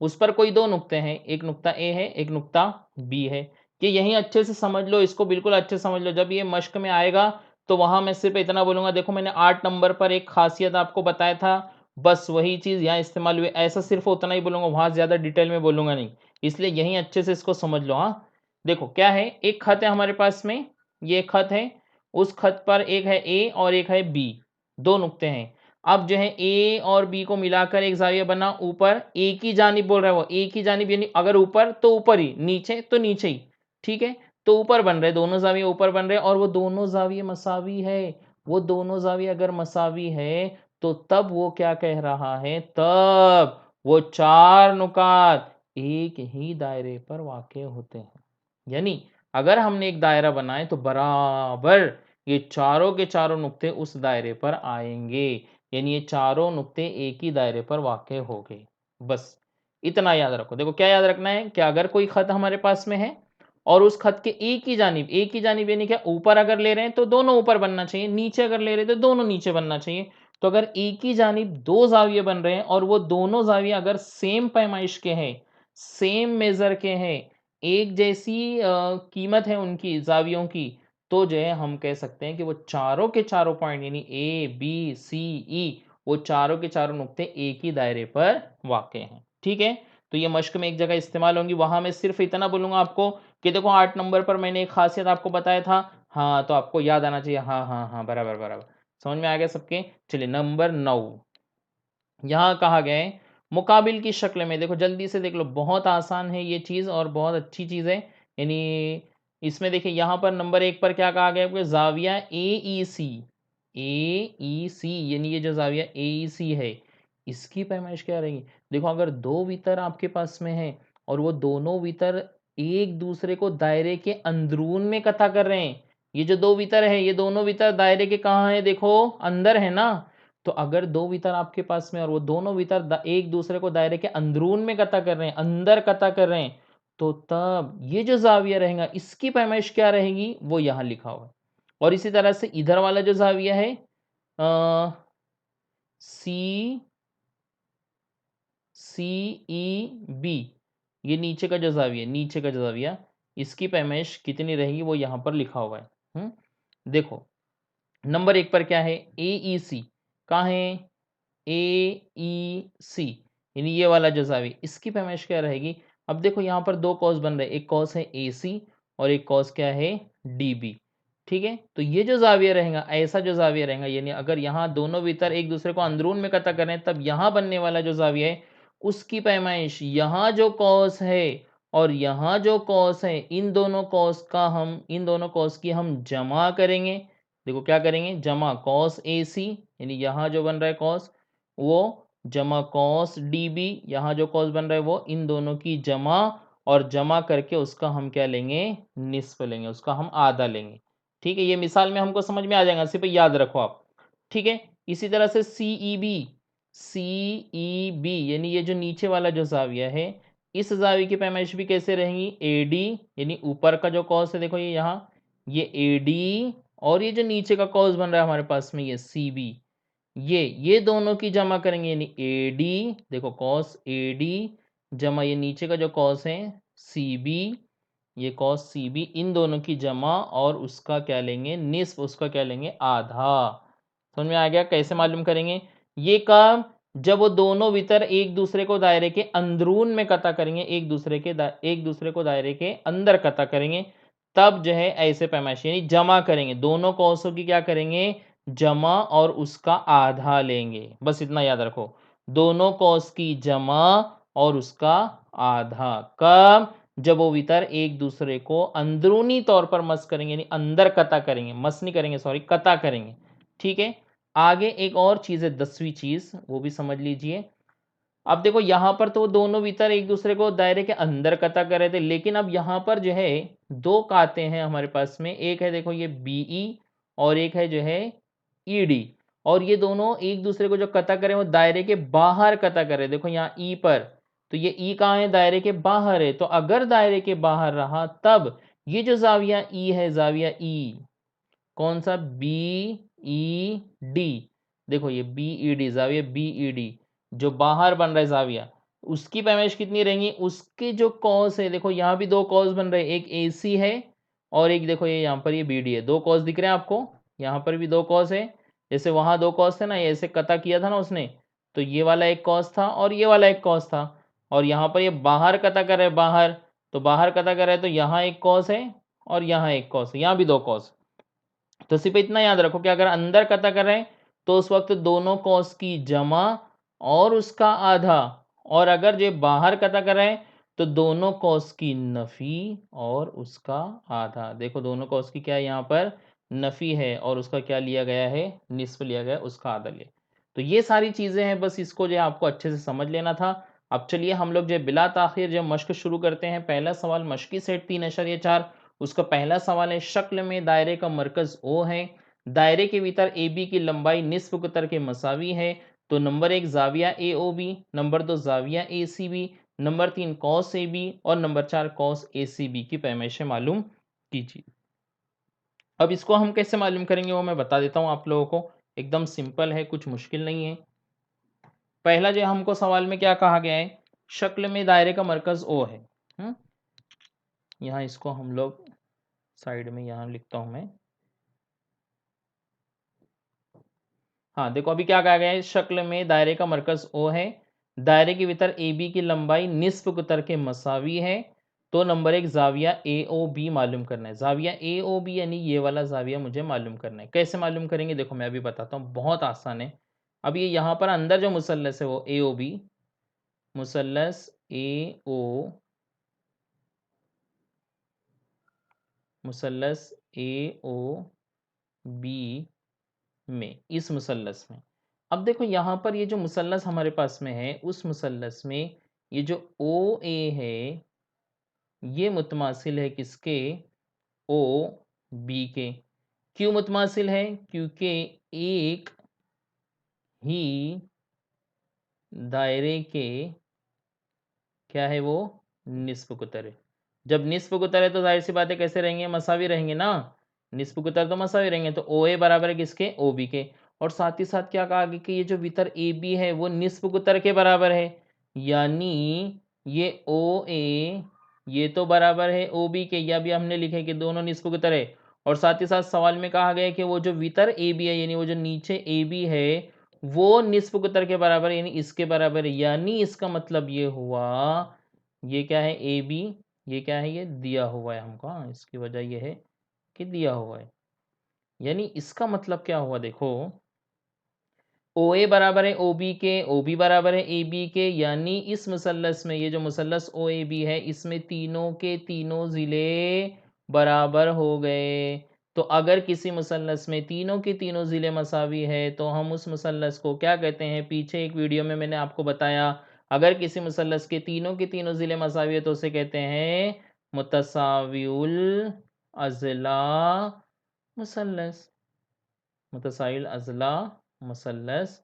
उस पर कोई 2 नुक्ते हैं, एक नुक्ता A है, एक नुक्ता B है। ये यहीं अच्छे से समझ लो, इसको बिल्कुल अच्छे से समझ लो। जब ये मश्क में आएगा, तो वहाँ मैं सिर्फ़ इतना बोलूँगा, देखो मैंने 8 नंबर पर एक ख़ासियत आपको बताया था, बस वही चीज़ यहाँ इस्तेमाल हुई। ऐसा सिर्फ़ उतना ही बोलूँगा, वहाँ ज़्यादा डिटेल में बोलूँगा नहीं। इसलिए यहीं अच्छे से इसको समझ लो, हाँ। देखो क्या है, एक खत है हमारे पास में, ये खत है, उस खत पर एक है ए और एक है बी, 2 नुक्ते हैं। अब जो है ए और बी को मिलाकर एक ज़ाविया बना ऊपर, एक ही जानिब बोल रहा है वो, एक ही जानिब यानी अगर ऊपर तो ऊपर ही, नीचे तो नीचे ही, ठीक है? तो ऊपर बन रहे, दोनों ज़ाविये ऊपर बन रहे और वो दोनों ज़ाविये मसावी है। वो दोनों ज़ाविये अगर मसावी है तो तब वो क्या कह रहा है, तब वो 4 नुकात एक ही दायरे पर वाक़या होते हैं। यानी अगर हमने एक दायरा बनाए तो बराबर ये चारों के चारों नुक्ते उस दायरे पर आएँगे। यानी ये चारों नुक्ते एक ही दायरे पर वाक़या हो गए। बस इतना याद रखो। देखो क्या याद रखना है कि अगर कोई ख़त हमारे पास में है और उस ख़त के एक ही जानिब यानी क्या, ऊपर अगर ले रहे हैं तो दोनों ऊपर बनना चाहिए, नीचे अगर ले रहे हैं तो दोनों नीचे बनना चाहिए। तो अगर एक ही जानिब 2 ज़ाविये बन रहे हैं और वो दोनों ज़ाविये अगर सेम पैमाइश के हैं, सेम मेज़र के हैं, एक जैसी कीमत है उनकी ज़ावियों की, तो जो है हम कह सकते हैं कि वो चारों के चारों पॉइंट यानी ए, बी, सी, ई, वो चारों के चारों नुक्ते एक ही दायरे पर वाक़या हैं। ठीक है? तो ये मश्क में एक जगह इस्तेमाल होंगी, वहाँ मैं सिर्फ़ इतना बोलूँगा आपको कि देखो 8 नंबर पर मैंने एक ख़ासियत आपको बताया था, हाँ, तो आपको याद आना चाहिए, हाँ, हाँ, हाँ, बराबर, बराबर। समझ में आ गया सबके? चलिए नंबर 9, यहाँ कहा गया है मुकाबिल की शक्ल में, देखो जल्दी से देख लो, बहुत आसान है ये चीज़ और बहुत अच्छी चीज़ है। यानी इसमें देखिए यहाँ पर नंबर 1 पर क्या कहा गया है, ज़ाविया एईसी, एईसी यानी ये जो ज़ाविया एईसी है, इसकी पैमाइश क्या रहेगी? देखो अगर 2 वितर आपके पास में हैं और वो दोनों वितर एक दूसरे को दायरे के अंदरून में कथा कर रहे हैं, ये जो 2 वितर है, ये दोनों वितर दायरे के कहाँ है देखो? अंदर है ना? तो अगर 2 वितर आपके पास में और वो दोनों वितर एक दूसरे को दायरे के अंदरून में कता कर रहे हैं, अंदर कता कर रहे हैं, तो तब ये जो ज़ाविया रहेगा इसकी पैमाइश क्या रहेगी, वो यहाँ लिखा हुआ है। और इसी तरह से इधर वाला जो ज़ाविया है सी सी ई बी, ये नीचे का जो ज़ाविया, नीचे का जो ज़ाविया, इसकी पैमाइश कितनी रहेगी वो यहाँ पर लिखा हुआ है। देखो नंबर 1 पर क्या है, ए ई सी, कहाँ है? ए ई सी, यानी ये वाला जो ज़ाविया, इसकी पैमाइश क्या रहेगी? अब देखो यहाँ पर 2 कॉस बन रहे हैं, एक कॉस है ए सी और एक कॉस क्या है, डी बी। ठीक है? तो ये जो ज़ाविया रहेगा, ऐसा जो ज़ाविया रहेगा, यानी अगर यहाँ दोनों वितर एक दूसरे को अंदरून में कता कर रहे हैं, तब यहाँ बनने वाला जो ज़ाविया है, उसकी पैमाइश यहाँ जो कॉस है और यहाँ जो कॉस है, इन दोनों कॉस की हम जमा करेंगे। देखो क्या करेंगे, जमा कॉस ए सी, यानी यहाँ जो बन रहा है कॉस, वो जमा कॉस डी बी, यहाँ जो कॉस बन रहा है वो, इन दोनों की जमा, और जमा करके उसका हम क्या लेंगे, निस्फ लेंगे, उसका हम आधा लेंगे। ठीक है? ये मिसाल में हमको समझ में आ जाएगा, सिर्फ याद रखो आप। ठीक है? इसी तरह से सी ई बी, सी ई बी यानी ये जो नीचे वाला जो ज़ाविया है, इस ज़ाविये की पैमाइश भी कैसे रहेंगी, ए डी, यानी ऊपर का जो कॉस है देखो ये यहाँ, ये ए डी, और ये जो नीचे का कॉस बन रहा है हमारे पास में ये सी बी, ये दोनों की जमा करेंगे, यानी ए डी, देखो कॉस ए डी जमा ये नीचे का जो कॉस है सी बी, ये कॉस सी बी, इन दोनों की जमा और उसका क्या लेंगे, निस्फ, उसका क्या लेंगे, आधा। समझ में आ गया कैसे मालूम करेंगे? ये काम जब वो दोनों वितर एक दूसरे को दायरे के अंदरून में कता करेंगे, एक दूसरे को दायरे के अंदर कता करेंगे, तब जो है ऐसे पैमाइश यानी जमा करेंगे, दोनों कौसों की क्या करेंगे, जमा और उसका आधा लेंगे। बस इतना याद रखो, दोनों कौस की जमा और उसका आधा। कब? जब वो वितर एक दूसरे को अंदरूनी तौर पर मस करेंगे, यानी अंदर कता करेंगे, मस नहीं करेंगे, सॉरी, कता करेंगे। ठीक है? आगे एक और चीज़ है, 10वीं चीज़, वो भी समझ लीजिए। अब देखो यहाँ पर तो दोनों वितर एक दूसरे को दायरे के अंदर कता कर रहे थे, लेकिन अब यहाँ पर जो है 2 काते हैं हमारे पास में, एक है देखो ये बीई और एक है जो है ईडी, और ये दोनों एक दूसरे को जो कता करें वो दायरे के बाहर कता कर रहे हैं। देखो यहाँ ई पर, तो ये ई कहाँ है, दायरे के बाहर है, तो अगर दायरे के बाहर रहा तब ये जो ज़ाविया ई है, ज़ाविया ई कौन सा, बी ई डी, देखो ये बी ई डी, ज़ाविया बी ई डी जो बाहर बन रहा है ज़ाविया, उसकी पैमाइश कितनी रहेंगी, उसके जो कॉस है, देखो यहाँ भी 2 कॉस बन रहे हैं, एक ए सी है और एक देखो ये यहाँ पर ये बी डी है, 2 कॉस दिख रहे हैं आपको, यहाँ पर भी 2 कॉस है, जैसे वहाँ 2 कॉस थे ना, ये ऐसे कता किया था ना उसने, तो ये वाला एक कॉस था और ये वाला एक कॉस था, और यहाँ पर ये बाहर कता कर रहा है बाहर, तो बाहर कता कर रहा है तो यहाँ एक कॉस है और यहाँ एक कॉस है, यहाँ भी 2 कॉस। तो सिर्फ इतना याद रखो कि अगर अंदर कता कर रहे हैं तो उस वक्त दोनों कॉस की जमा और उसका आधा, और अगर जो बाहर कता कर रहे हैं तो दोनों कॉस की नफी और उसका आधा। देखो दोनों कॉस की क्या है, यहाँ पर नफी है और उसका क्या लिया गया है, निस्फ लिया गया है, उसका आधा लिया। तो ये सारी चीजें हैं, बस इसको जो है आपको अच्छे से समझ लेना था। अब चलिए हम लोग जो है बिला ताखिर जो मश्क शुरू करते हैं। पहला सवाल मश्की सेट 3.4, उसका पहला सवाल है, शक्ल में दायरे का मरकज O है, दायरे के भीतर AB की लंबाई निस्फ कुतर के मसावी है, तो number 1 जाविया AOB, number 2 जाविया ACB, number 3 cos AB और नंबर 4 कॉस ACB की पैमाइशें मालूम कीजिए। अब इसको हम कैसे मालूम करेंगे वो मैं बता देता हूं आप लोगों को, एकदम सिंपल है, कुछ मुश्किल नहीं है। पहला जो हमको सवाल में क्या कहा गया है, शक्ल में दायरे का मरकज O है। यहाँ इसको हम लोग साइड में यहाँ लिखता हूं मैं। हाँ देखो अभी क्या कहा गया है, शक्ल में दायरे का मरकज O है, दायरे के भीतर AB की लंबाई निस्फ कुतर के मसावी है, तो नंबर 1 जाविया AOB मालूम करना है। जाविया AOB यानी ये वाला जाविया मुझे मालूम करना है। कैसे मालूम करेंगे, देखो मैं अभी बताता हूँ, बहुत आसान है। अब ये यहाँ पर अंदर जो मुसल्लस है वो AOB, मुसल्लस AO, मुसल्लस AOB में, इस मुसल्लस में। अब देखो यहाँ पर ये जो मुसल्लस हमारे पास में है, उस मुसल्लस में ये जो OA है ये मुतमासिल है किसके, OB के। क्यों मुतमासिल है, क्योंकि एक ही दायरे के क्या है वो, निस्फ कुतर है। जब निस्फ कुतर है तो जाहिर सी बात है कैसे रहेंगे, मसावी रहेंगे ना, निस्फ कुतर तो मसावी रहेंगे, तो OA बराबर है किसके, OB के। और साथ ही साथ क्या कहा गया कि ये जो वितर AB है वो निस्फ कुतर के बराबर है, यानी ये OA ये तो बराबर है OB के, या भी हमने लिखे कि दोनों निस्फ कुतर है। और साथ ही साथ सवाल में कहा गया कि वो जो वितर AB है यानी वो जो नीचे AB है वो निस्फ कुतर के बराबर यानी इसके बराबर है, यानी इसका मतलब ये हुआ, ये क्या है AB, ये क्या है, ये दिया हुआ है हमको। हाँ इसकी वजह ये है कि दिया हुआ है, यानी इसका मतलब क्या हुआ, देखो OA बराबर है OB के, OB बराबर है AB के, यानी इस मुसल्लस में ये जो मुसल्लस OAB है इसमें तीनों के तीनों ज़िले बराबर हो गए। तो अगर किसी मुसल्लस में तीनों के तीनों ज़िले मसावी है तो हम उस मुसल्लस को क्या कहते हैं, पीछे एक वीडियो में मैंने आपको बताया, अगर किसी मुसल्लस के तीनों ज़िले मसावी है तो उसे कहते हैं मुतसाविउल अज़ला मुसल्लस, मुतसाइल अज़ला मुसल्लस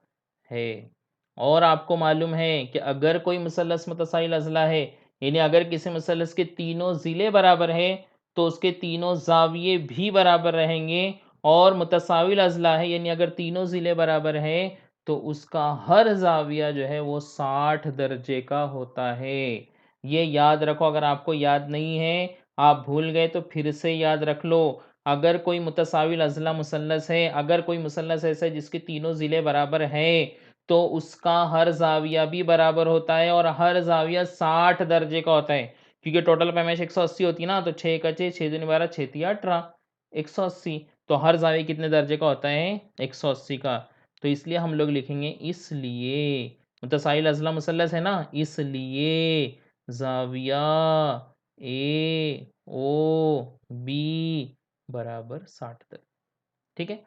है। और आपको मालूम है कि अगर कोई मुसल्लस मुतसाइल अज़ला है, यानी अगर किसी मुसल्लस के तीनों ज़िले बराबर है तो उसके तीनों ज़ाविये भी बराबर रहेंगे, और मुतसाविल अज़ला है यानी अगर तीनों ज़िले बराबर है तो उसका हर ज़ाविया जो है वो 60 दर्जे का होता है। ये याद रखो, अगर आपको याद नहीं है, आप भूल गए तो फिर से याद रख लो। अगर कोई मुतसाविल अज़ला मुसल्लस है, अगर कोई मुसल्लस ऐसा है जिसके तीनों ज़िले बराबर हैं, तो उसका हर ज़ाविया भी बराबर होता है और हर ज़ाविया 60 दर्जे का होता है। क्योंकि टोटल पैमाइश 180 होती है ना, तो 6 का 6, 6 दूनी 12, 6 तिया 18, 180। तो हर ज़ाविया कितने दर्जे का होता है, 180 का। तो इसलिए हम लोग लिखेंगे, इसलिए मुतसाइल अज़ला मुसल्लस है ना, इसलिए ज़ाविया AOB बराबर 60 दर्जे। ठीक है,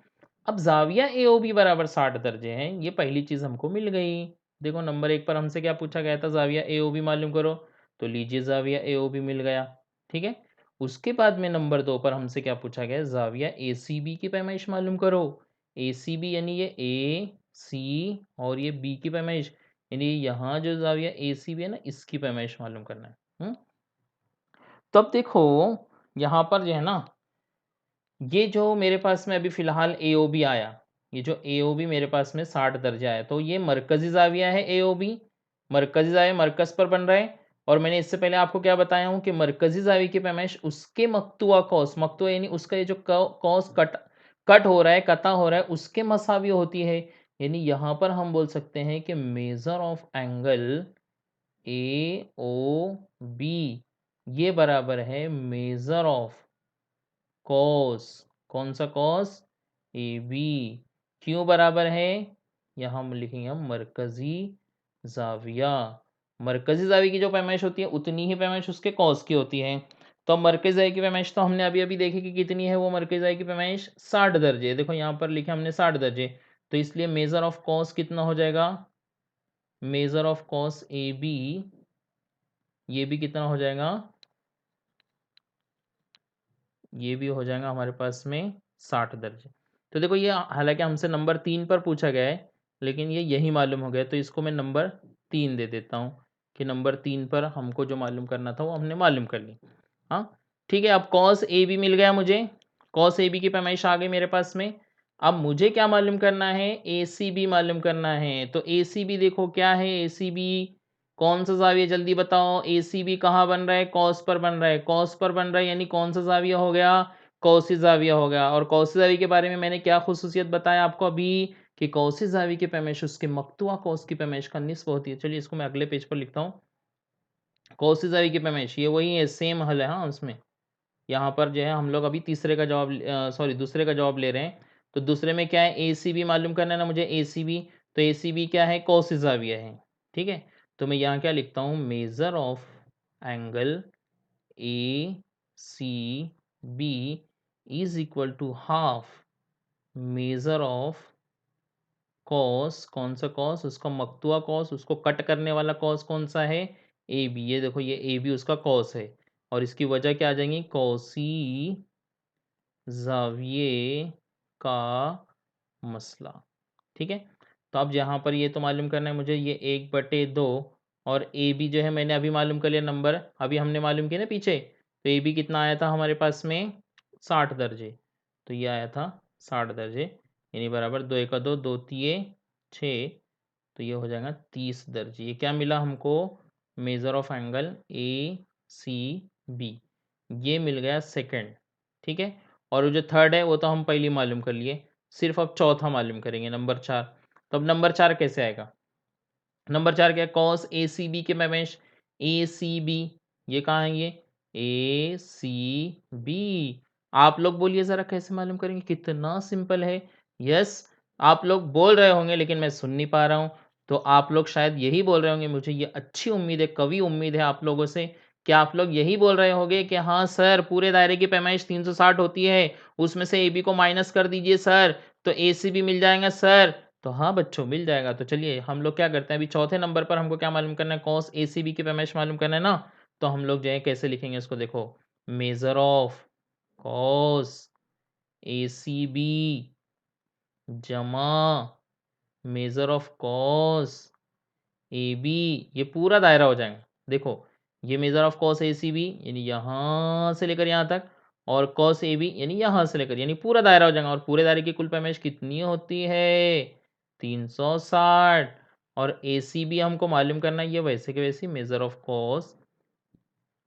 अब ज़ाविया AOB बराबर 60 दर्जे हैं, ये पहली चीज़ हमको मिल गई। देखो नंबर 1 पर हमसे क्या पूछा गया था, ज़ाविया AOB मालूम करो, तो लीजिए ज़ाविया AOB मिल गया। ठीक है, उसके बाद में नंबर 2 पर हमसे क्या पूछा गया, ज़ाविया ACB की पैमाइश मालूम करो। ACB यानी ये AC और ये B की पैमाइश, यानी यहाँ जो ज़ाविया ACB है ना, इसकी पैमाइश मालूम करना है। तब देखो यहाँ पर जो है ना, ये जो मेरे पास में अभी फ़िलहाल AOB आया, ये जो AOB मेरे पास में 60 दर्जे आया, तो ये मरकज़ी ज़ाविया है AOB, मरकज़ी ज़ाविया मरकज़ पर बन रहा है। और मैंने इससे पहले आपको क्या बताया हूँ कि मरकज़ी ज़ाविये की पैमाइश उसके मक़तूआ कौस, मक़तूआ यानी उसका ये जो कौस कट हो रहा है, कता हो रहा है, उसके मसावी होती है। यानी यहाँ पर हम बोल सकते हैं कि measure of angle A O B ये बराबर है मेजर ऑफ कॉस, कौन सा कॉस, ए बी। क्यों बराबर है, यहाँ हम लिखेंगे हम मरकजी जाविया। मरकजी जाविया की जो पैमाइश होती है उतनी ही पैमाइश उसके कॉस की होती है। तो मरकजी जाविया की पैमाइश तो हमने अभी अभी देखी कि कितनी है, वो मरकजी जाविया की पैमाइश 60 दर्जे। देखो यहाँ पर लिखे हमने 60 दर्जे, तो इसलिए मेजर ऑफ कॉस कितना हो जाएगा, measure of cos A B, ये भी कितना हो जाएगा, ये भी हो जाएगा हमारे पास में 60 दर्जे। तो देखो ये हालांकि हमसे नंबर 3 पर पूछा गया है, लेकिन ये यही मालूम हो गया, तो इसको मैं नंबर 3 दे देता हूँ कि नंबर 3 पर हमको जो मालूम करना था वो हमने मालूम कर ली। हाँ ठीक है, अब कॉस ए बी मिल गया मुझे, कॉस ए बी की पैमाइश आ गई मेरे पास में। अब मुझे क्या मालूम करना है, ए सी बी मालूम करना है। तो ए सी बी देखो क्या है, ए सी बी कौन सा ज़ाविया जल्दी बताओ, ए सी बी कहाँ बन रहा है, कॉस पर बन रहा है, कॉस पर बन रहा है यानी कौन सा ज़ाविया हो गया, कौसी ज़ाविया हो गया। और कौसी ज़ाविया के बारे में मैंने क्या खुसूसियत बताया आपको अभी, कि कौसी ज़ाविया की पैमाइश उसके मक्तुआ कौस की पैमाइश का निस्फ होती है। चलिए इसको मैं अगले पेज पर लिखता हूँ। कौसी ज़ाविया की पैमाइश ये वही है, सेम हल है हाँ उसमें। यहाँ पर जो है हम लोग अभी तीसरे का जवाब सॉरी दूसरे का जवाब ले रहे हैं। तो दूसरे में क्या है, ए सी बी मालूम करना है ना मुझे, ए सी बी। तो ए सी बी क्या है, कौसी ज़ाविया है। ठीक है, तो मैं यहाँ क्या लिखता हूँ, measure of angle A C B is equal to half measure of cos, कौन सा कॉस, उसका मक्तुआ कॉस, उसको कट करने वाला कॉस कौन सा है, ए बी। ये देखो ये ए बी उसका कॉस है, और इसकी वजह क्या आ जाएंगी, कौसी ज़ाविये का मसला। ठीक है, तो अब यहाँ पर ये तो मालूम करना है मुझे, ये 1/2 और ए बी जो है मैंने अभी मालूम कर लिया नंबर, अभी हमने मालूम किया ना पीछे। तो ए बी कितना आया था हमारे पास में, 60 दर्जे। तो ये आया था 60 दर्जे, यानी बराबर 2 1 2 2 3 6, तो ये हो जाएगा 30 दर्जे। ये क्या मिला हमको, measure of angle A C B, ये मिल गया सेकंड। ठीक है, और जो थर्ड है वो तो हम पहले मालूम कर लिए, सिर्फ अब चौथा मालूम करेंगे, नंबर 4। तो अब नंबर 4 कैसे आएगा, नंबर 4 क्या, कॉस ए सी बी के मैमेश, ए सी बी, ये कहाँ है, ये ए सी बी। आप लोग बोलिए ज़रा कैसे मालूम करेंगे, कितना सिंपल है। यस, आप लोग बोल रहे होंगे लेकिन मैं सुन नहीं पा रहा हूँ। तो आप लोग शायद यही बोल रहे होंगे, मुझे ये अच्छी उम्मीद है, कवि उम्मीद है आप लोगों से, कि आप लोग यही बोल रहे होंगे कि हाँ सर पूरे दायरे की पैमाइश 360 होती है, उसमें से ए बी को माइनस कर दीजिए सर, तो ए सी बी मिल जाएगा सर। तो हाँ बच्चों मिल जाएगा। तो चलिए हम लोग क्या करते हैं, अभी चौथे नंबर पर हमको क्या मालूम करना है, कॉस ए सी बी की पैमाइश मालूम करना है ना। तो हम लोग जो है कैसे लिखेंगे इसको, देखो measure of cos A C B जमा measure of cos A B, ये पूरा दायरा हो जाएगा। देखो ये measure of cos A C B यानी यहाँ से लेकर यहाँ तक, और कॉस ए बी यानी यहाँ से लेकर, यानी पूरा दायरा हो जाएगा। और पूरे दायरे की कुल पैमाइश कितनी होती है, 360। और ए सी बी हमको मालूम करना है, ये वैसे के वैसे measure of cos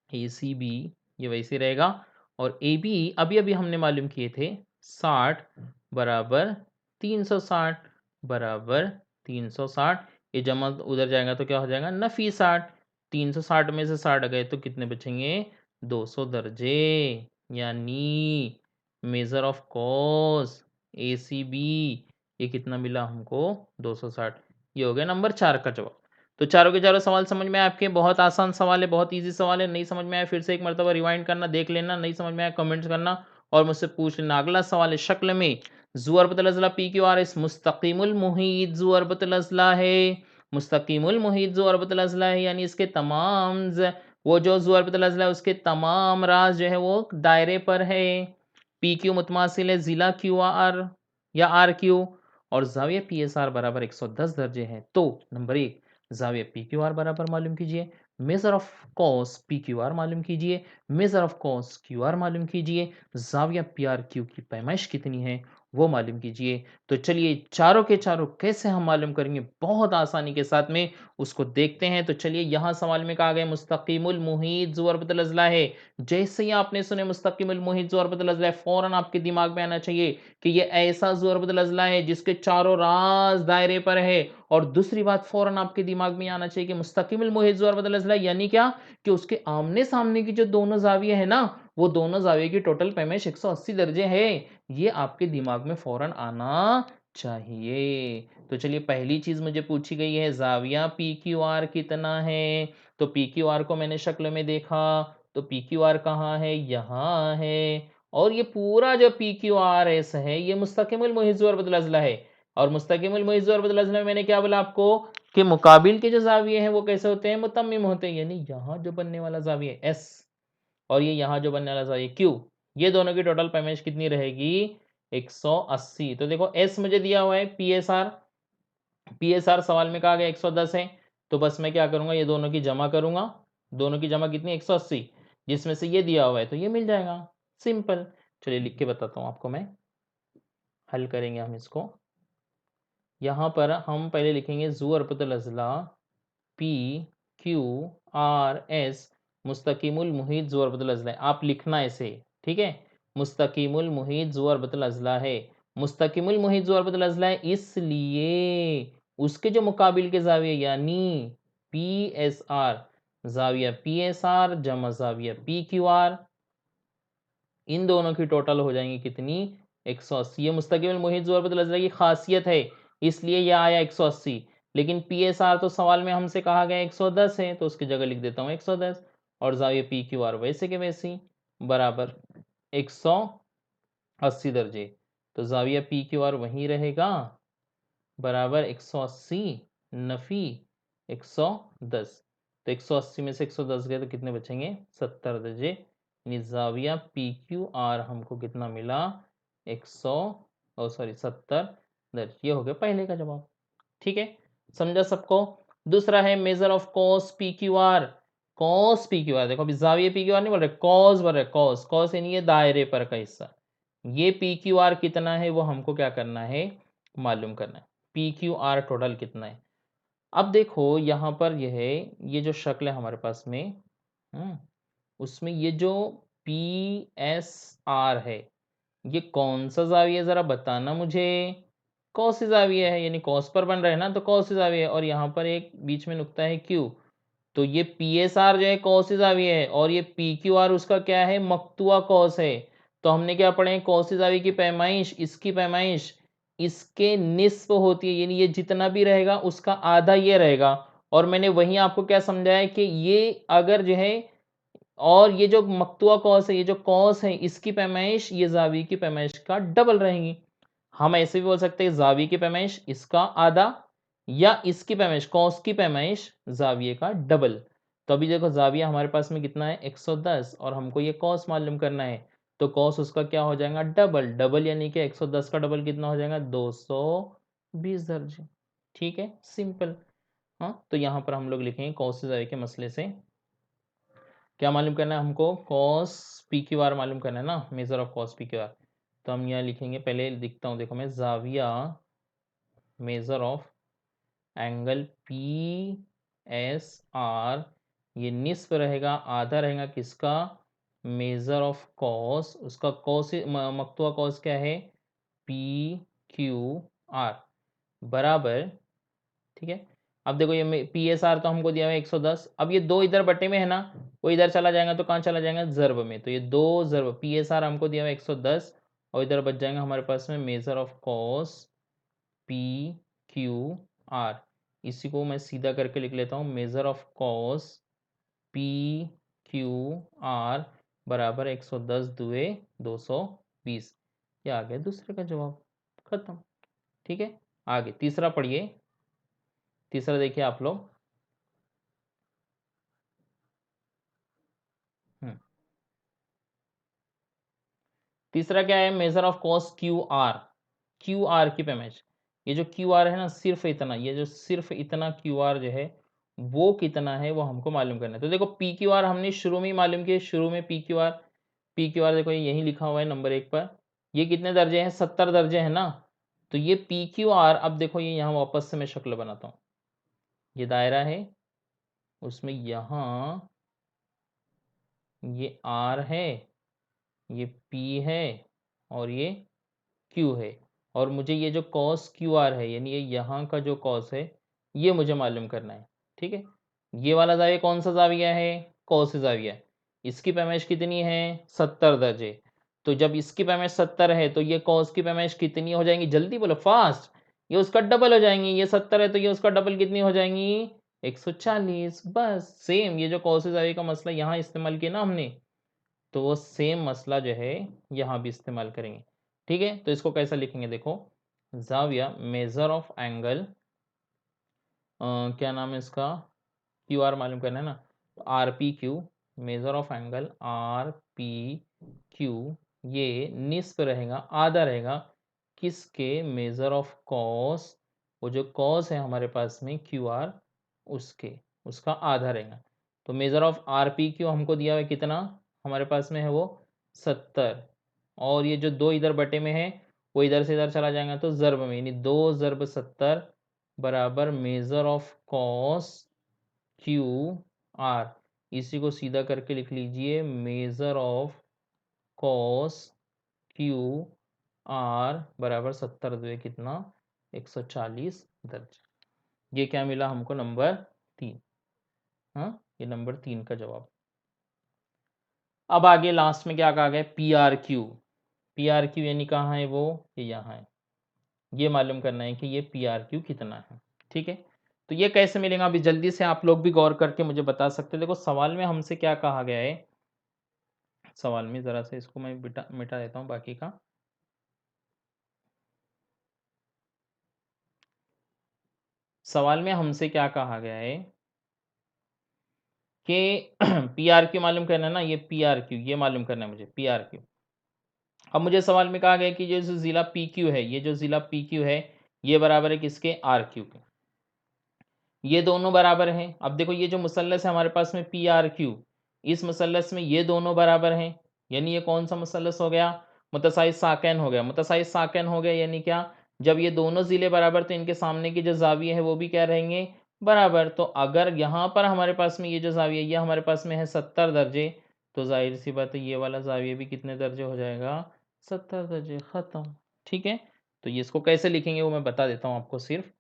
A C B, ये वैसे रहेगा। और ए बी अभी अभी हमने मालूम किए थे 60 बराबर 360 बराबर 360, ये जमा उधर जाएगा तो क्या हो जाएगा, नफी 60। 360 में से 60 गए तो कितने बचेंगे, 200 दर्जे। यानी measure of cos A C B, ये कितना मिला हमको, 260। ये हो गया नंबर 4 का जवाब। तो चारों के चारों सवाल समझ में आए आपके, बहुत आसान सवाल है, बहुत ईजी सवाल है। नहीं समझ में आया फिर से एक मरतबा रिवाइंड करना, देख लेना, नहीं समझ में आया कमेंट्स करना और मुझसे पूछ लेना। अगला सवाल है शक्ल में ज़ुअरबतुल अज़ला पी क्यू आर एस मुस्तकीमुल मुहीत ज़ुअरबतुल अज़ला है, मुस्तकीमुल मुहीत ज़ुअरबतुल अज़ला है, यानी इसके तमाम वो जो ज़ुअरबतुल अज़ला है उसके तमाम राज जो है वो दायरे पर है। पी क्यू मुतमासिल है ज़िला क्यू आर या आर क्यू, और ज़ाविया पी एस आर बराबर 110 दर्जे है। तो नंबर 1 ज़ाविया पी क्यू आर बराबर मालूम कीजिए, major of cos P Q are मालूम कीजिए, major of cos Q R मालूम कीजिए, ज़ाविया पी आर क्यू की पैमाइश कितनी है, वो मालूम कीजिए। तो चलिए चारों के चारों कैसे हम मालूम करेंगे बहुत आसानी के साथ में उसको देखते हैं। तो चलिए यहाँ सवाल में कहा गया मुस्तकीमुल मुहीत ज़ुरबतुल अज़ला है। जैसे ही आपने सुने मुस्तकीमुल मुहीत ज़ुरबतुल अज़ला है फ़ौरन आपके दिमाग में आना चाहिए कि ये ऐसा ज़ुरबतुल अज़ला है जिसके चारों राज़ दायरे पर है। और दूसरी बात फ़ौरन आपके दिमाग में आना चाहिए कि मुस्तकीमुल मुहीत ज़ुरबतुल अज़ला यानी क्या? कि उसके आमने-सामने की जो दोनों ज़ाविये हैं ना, वो दोनों ज़ाविये की टोटल पैमाइश 180 दर्जे है। ये आपके दिमाग में फ़ौरन आना चाहिए। तो चलिए पहली चीज़ मुझे पूछी गई है ज़ाविया PQR कितना है? तो PQR को मैंने शक्ल में देखा, तो PQR कहाँ है? यहाँ है। और ये पूरा जो PQRS है ये मुस्तकिमुल मुहिज़्ज़ और बदल अज़ला है। और मुस्तकिमुल मुहिज़्ज़ और बदल अज़ला में मैंने क्या बोला आपको कि मुकाबिल के जो ज़ाविये हैं वो कैसे होते हैं? मुतम्मिम होते हैं। यानी यहाँ जो बनने वाला ज़ाविया S और ये यहाँ जो बनने वाला ज़ाविया Q, ये दोनों की टोटल पैमाइश कितनी रहेगी? 180। तो देखो S मुझे दिया हुआ है PSR सवाल में कहा गया 110 है। तो बस मैं क्या करूँगा ये दोनों की जमा करूँगा। दोनों की जमा कितनी 180 जिसमें से ये दिया हुआ है तो ये मिल जाएगा। सिंपल। चलिए लिख के बताता हूँ आपको मैं। हल करेंगे हम इसको। यहाँ पर हम पहले लिखेंगे ज़ू अरबतुल अज़ला PQRS मुस्तकीमुल मुहीत ज़ू अरबतुल अज़ला है। आप लिखना ऐसे, ठीक है? मुस्तकीमुल मुहीत ज़ू अरबतुल अज़ला है। मुस्तकीमुल मुहीत ज़ू अरबतुल अज़ला है इसलिए उसके जो मुकाबिल के ज़ाविये यानी PSR ज़ाविया PSR जमा ज़ाविया PQR इन दोनों की टोटल हो जाएंगी कितनी 180। ये मुस्तकिल मुहित ज़ुर बदल अज़ला की खासियत है इसलिए यह आया 180। लेकिन PSR तो सवाल में हमसे कहा गया 110 है तो उसकी जगह लिख देता हूँ 110 और ज़ाविया PQR वैसे के वैसे ही बराबर 180 दर्जे। तो ज़ाविया PQR वहीं रहेगा बराबर 180 नफ़ी 110। तो 180 में से 110 गए तो कितने बचेंगे 70 दर्जे यानी ज़ाविया PQR हमको कितना मिला 100 ओ सॉरी 70 दर्जे। ये हो गया पहले का जवाब। ठीक है समझा सबको। दूसरा है major of cos PQR। Cos PQR देखो अभी ज़ाविया PQR नहीं बोल रहे कॉस बोल रहे कॉस कॉस यानी ये दायरे पर का हिस्सा। ये PQR कितना है वो हमको क्या करना है मालूम करना है। PQR टोटल कितना है। अब देखो यहाँ पर यह है ये जो शक्ल है हमारे पास में उसमें ये जो PSR है ये कौन सा ज़ाविया ज़रा बताना मुझे। कौन सी ज़ाविया है यानी कॉस पर बन रहा है ना तो कौन सी ज़ाविया है और यहाँ पर एक बीच में नुक्ता है Q। तो ये PSR जो है कौस ज़ाविया है और ये PQR उसका क्या है मकतुआ कौस है। तो हमने क्या पढ़े कौस ज़ाविये की पैमाइश इसकी पैमाइश इसके निस्फ होती है यानी ये जितना भी रहेगा उसका आधा ये रहेगा। और मैंने वहीं आपको क्या समझाया कि ये अगर जो है और ये जो मकतुआ कौस है ये जो कौस है इसकी पैमाइश ये ज़ाविये की पैमाइश का डबल रहेगी। हम ऐसे भी बोल सकते हैं ज़ाविये की पैमाइश इसका आधा या इसकी पैमाइश कौस की पैमाइश ज़ाविये का डबल। तो अभी देखो ज़ाविया हमारे पास में कितना है 110 और हमको ये कौस मालूम करना है। तो कौस उसका क्या हो जाएगा डबल डबल यानी कि 110 का डबल कितना हो जाएगा 220 दर्जे। ठीक है सिंपल। हाँ तो यहाँ पर हम लोग लिखेंगे कौस ज़ाविये के मसले से क्या मालूम करना है हमको कॉस PQR मालूम करना है ना मेजर ऑफ कॉस PQR। तो हम यहाँ लिखेंगे पहले लिखता हूँ देखो मैं ज़ाविया मेजर ऑफ एंगल PSR ये निस्फ रहेगा आधा रहेगा किसका मेजर ऑफ कॉस उसका कॉस मकतुआ कॉस क्या है PQR बराबर। ठीक है अब देखो ये PSR तो हमको दिया हुआ है 110। अब ये दो इधर बटे में है ना वो इधर चला जाएगा तो कहाँ चला जाएगा ज़र्ब में। तो ये दो ज़र्ब PSR हमको दिया हुआ है 110 और इधर बच जाएगा हमारे पास में मेजर ऑफ कॉस PQR। इसी को मैं सीधा करके लिख लेता हूँ मेजर ऑफ कॉस PQR बराबर 110 दुए 220। ये आ गया दूसरे का जवाब खत्म। ठीक है आगे तीसरा पढ़िए। तीसरा देखिए आप लोग तीसरा क्या है major of cos Q R की पैमाइश। ये जो क्यू आर है ना सिर्फ इतना ये जो सिर्फ इतना क्यू आर जो है वो कितना है वो हमको मालूम करना है। तो देखो पी क्यू आर हमने शुरू में ही मालूम किया शुरू में पी क्यू आर देखो यहीं लिखा हुआ है नंबर 1 पर ये कितने दर्जे हैं, 70 दर्जे हैं ना। तो ये पी क्यू आर, अब देखो ये यहाँ वापस से मैं शक्ल बनाता हूँ, ये दायरा है, उसमें यहाँ ये आर है, ये पी है और ये क्यू है। और मुझे ये जो कॉस क्यू आर है, यानी ये यहाँ का जो कॉस है, ये मुझे मालूम करना है। ठीक है, ये वाला जाविया कौन सा जाविया है, कॉस जाविया। इसकी पैमाइश कितनी है, 70 दर्जे। तो जब इसकी पैमाइश 70 है तो ये कॉस की पैमाइश कितनी हो जाएंगी, जल्दी बोलो फास्ट। ये उसका डबल हो जाएंगी, ये 70 है तो ये उसका डबल कितनी हो जाएंगी, 140। बस सेम ये जो कॉस जाविया का मसला यहाँ इस्तेमाल किया ना हमने, तो वो सेम मसला जो है यहाँ भी इस्तेमाल करेंगे। ठीक है, तो इसको कैसा लिखेंगे, देखो जाविया मेजर ऑफ एंगल, क्या नाम है इसका, क्यू आर मालूम करना है ना, तो R P Q, major of angle R P Q, ये निस्फ रहेगा, आधा रहेगा किसके, मेजर ऑफ कॉस, वो जो कॉस है हमारे पास में क्यू आर, उसके, उसका आधा रहेगा। तो measure of R P Q हमको दिया हुआ है कितना, हमारे पास में है वो 70, और ये जो 2 इधर बटे में है वो इधर से इधर चला जाएगा तो ज़र्ब में, यानी 2 ज़र्ब 70 बराबर major of cos Q R. इसी को सीधा करके लिख लीजिए, major of cos Q R बराबर 70 दुए कितना, 140 दर्जे। ये क्या मिला हमको, नंबर 3। हाँ, ये नंबर 3 का जवाब। अब आगे लास्ट में क्या कहा गया, P R Q. P R Q यानी कहाँ है वो, ये यहाँ है। ये मालूम करना है कि ये पी आर क्यू कितना है। ठीक है, तो ये कैसे मिलेगा, अभी जल्दी से आप लोग भी गौर करके मुझे बता सकते हैं। देखो सवाल में हमसे क्या कहा गया है, सवाल में ज़रा से इसको मैं मिटा देता हूँ बाकी का। सवाल में हमसे क्या कहा गया है कि पी आर क्यू मालूम करना है ना, ये पी आर क्यू ये मालूम करना है मुझे, पी आर क्यू। अब मुझे सवाल में कहा गया कि ये जो ज़िला पी क्यू है, ये जो ज़िला पी क्यू है, ये बराबर है किसके, आर क्यू के। ये दोनों बराबर हैं। अब देखो ये जो मुसल्लस है हमारे पास में पी आर क्यू, इस मुसल्लस में ये दोनों बराबर हैं, यानी ये कौन सा मुसल्लस हो गया, मुतसाइद साकैन हो गया। मुतसाइद साकैन हो गया यानी क्या, जब ये दोनों ज़िले बराबर तो इनके सामने की जो ज़ाविये है वो भी क्या रहेंगे, बराबर। तो अगर यहाँ पर हमारे पास में ये जो ज़ाविया ये हमारे पास में है 70 दर्जे, तो जाहिर सी बात है ये वाला ज़ाविया भी कितने दर्जे हो जाएगा, 70 दर्जे, ख़त्म। ठीक है, तो ये इसको कैसे लिखेंगे वो मैं बता देता हूँ आपको, सिर्फ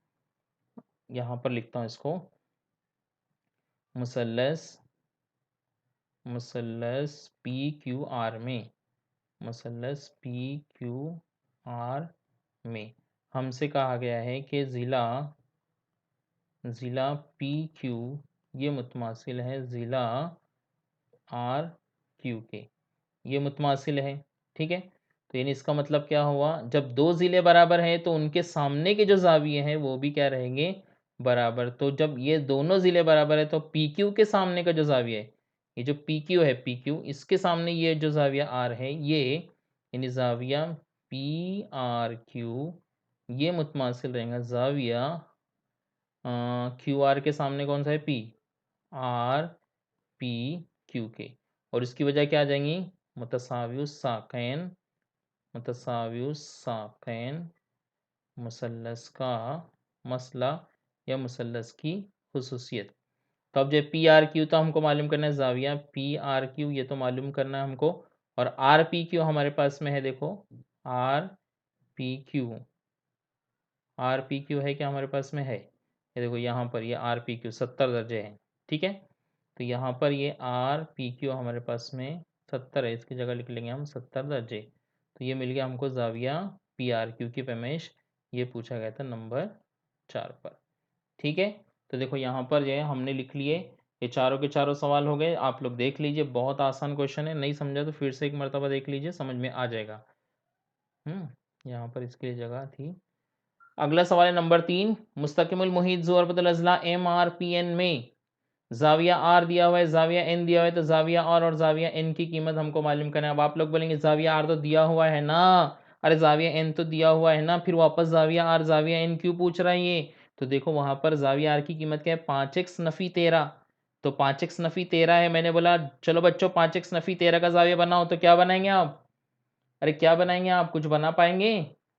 यहाँ पर लिखता हूँ इसको, मुसल्लस, मुसल्लस पी क्यू आर में, मुसल्लस पी क्यू आर में हमसे कहा गया है कि ज़िला, ज़िला पी क्यू ये मुतमासिल है ज़िला आर क्यू के, ये मुतमासिल है। ठीक है, तो यानी इसका मतलब क्या हुआ, जब दो ज़िले बराबर हैं तो उनके सामने के जो ज़ाविये हैं वो भी क्या रहेंगे, बराबर। तो जब ये दोनों ज़िले बराबर है तो पी क्यू के सामने का जो ज़ाविया है, ये जो पी क्यू है, पी क्यू इसके सामने ये जो ज़ाविया आर है, ये यानी ज़ाविया पी आर क्यू ये मुतमासिल रहेगा ज़ाविया क्यू आर के सामने कौन सा है, पी, आर पी क्यू के। और इसकी वजह क्या आ जाएंगी, मुतसावियुस साकैन, मुतसावियुस साकैन मुसल्लस का मसला या मुसल्लस की खुसूसियत। तो अब जो पी आर क्यू तो हमको मालूम करना है जाविया पी आर क्यू, ये तो मालूम करना है हमको। और आर पी क्यू हमारे पास में है, देखो R P Q, R P Q है क्या हमारे पास में है, ये देखो यहाँ पर ये आर पी क्यू 70 दर्जे हैं। ठीक है, तो यहाँ पर ये आर पी क्यू हमारे पास में 70 है, इसकी जगह लिख लेंगे हम 70 दर्जे। तो ये मिल गया हमको जाविया पी आर क्यू की पैमाइश, ये पूछा गया था नंबर 4 पर। ठीक है, तो देखो यहाँ पर जो है हमने लिख लिए, ये चारों के चारों सवाल हो गए। आप लोग देख लीजिए, बहुत आसान क्वेश्चन है, नहीं समझा तो फिर से एक मरतबा देख लीजिए, समझ में आ जाएगा। यहाँ पर इसके लिए जगह थी। अगला सवाल है नंबर 3, मुस्तकिमुल मुहीत ज़ुअरबतुल अज़ला एम आर पी एन में जाविया आर दिया हुआ है, जाविया एन दिया हुआ है, तो जाविया आर और जाविया एन की कीमत हमको मालूम करना है। अब आप लोग बोलेंगे जाविया आर तो दिया हुआ है ना, अरे जाविया एन तो दिया हुआ है ना, फिर वापस जाविया आर जाविया एन क्यों पूछ रहा है ये। तो देखो वहां पर जाविया आर की कीमत क्या है, 5x नफ़ी 13। तो 5x नफ़ी 13 है, मैंने बोला चलो बच्चों 5x नफ़ी 13 का जाविया बनाओ, तो क्या बनाएंगे आप, अरे क्या बनाएंगे आप, कुछ बना पाएंगे?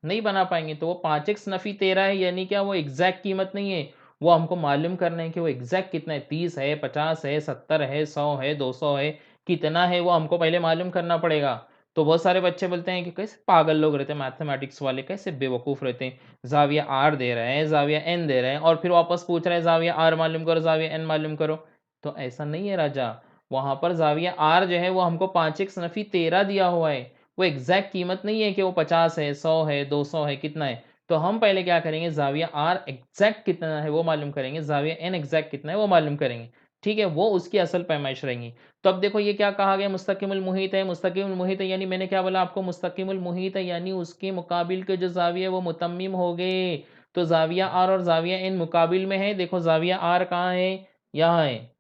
नहीं बना पाएंगे। तो वो 5x नफ़ी 13 है, यानी क्या, वो एग्जैक्ट कीमत नहीं है, वो हमको मालूम करना है कि वो एग्जैक्ट कितना है, 30 है, 50 है, 70 है, 100 है, 200 है, कितना है वो हमको पहले मालूम करना पड़ेगा। तो बहुत सारे बच्चे बोलते हैं कि कैसे पागल लोग रहते हैं मैथमेटिक्स वाले, कैसे बेवकूफ़ रहते हैं, ज़ाविया आर दे रहे हैं, ज़ाविया एन दे रहे हैं और फिर वापस पूछ रहे हैं ज़ाविया आर मालूम करो, ज़ाविया एन मालूम करो। तो ऐसा नहीं है राजा, वहाँ पर ज़ाविया आर जो है वो हमको 5x नफ़ी 13 दिया हुआ है, वो एग्जैक्ट कीमत नहीं है कि वो 50 है, 100 है, 200 है, कितना है। तो हम पहले क्या करेंगे, ज़ाविया आर एग्जैक्ट कितना है वो मालूम करेंगे, ज़ाविया एन एग्जैक्ट कितना है वो मालूम करेंगे। ठीक है, वो उसकी असल पैमाइश रहेंगी। तो अब देखो ये क्या कहा गया, मुस्तकिमुल मुहीत है। मुस्तकिमुल मुहीत है यानी मैंने क्या बोला आपको, मुस्तकिमुल मुहीत है यानी उसके मुकाबिल के जो ज़ाविया वो मुतम्मिम हो गए। तो ज़ाविया आर और ज़ाविया एन मुकाबिल में है। देखो ज़ाविया आर कहाँ है, यहाँ है,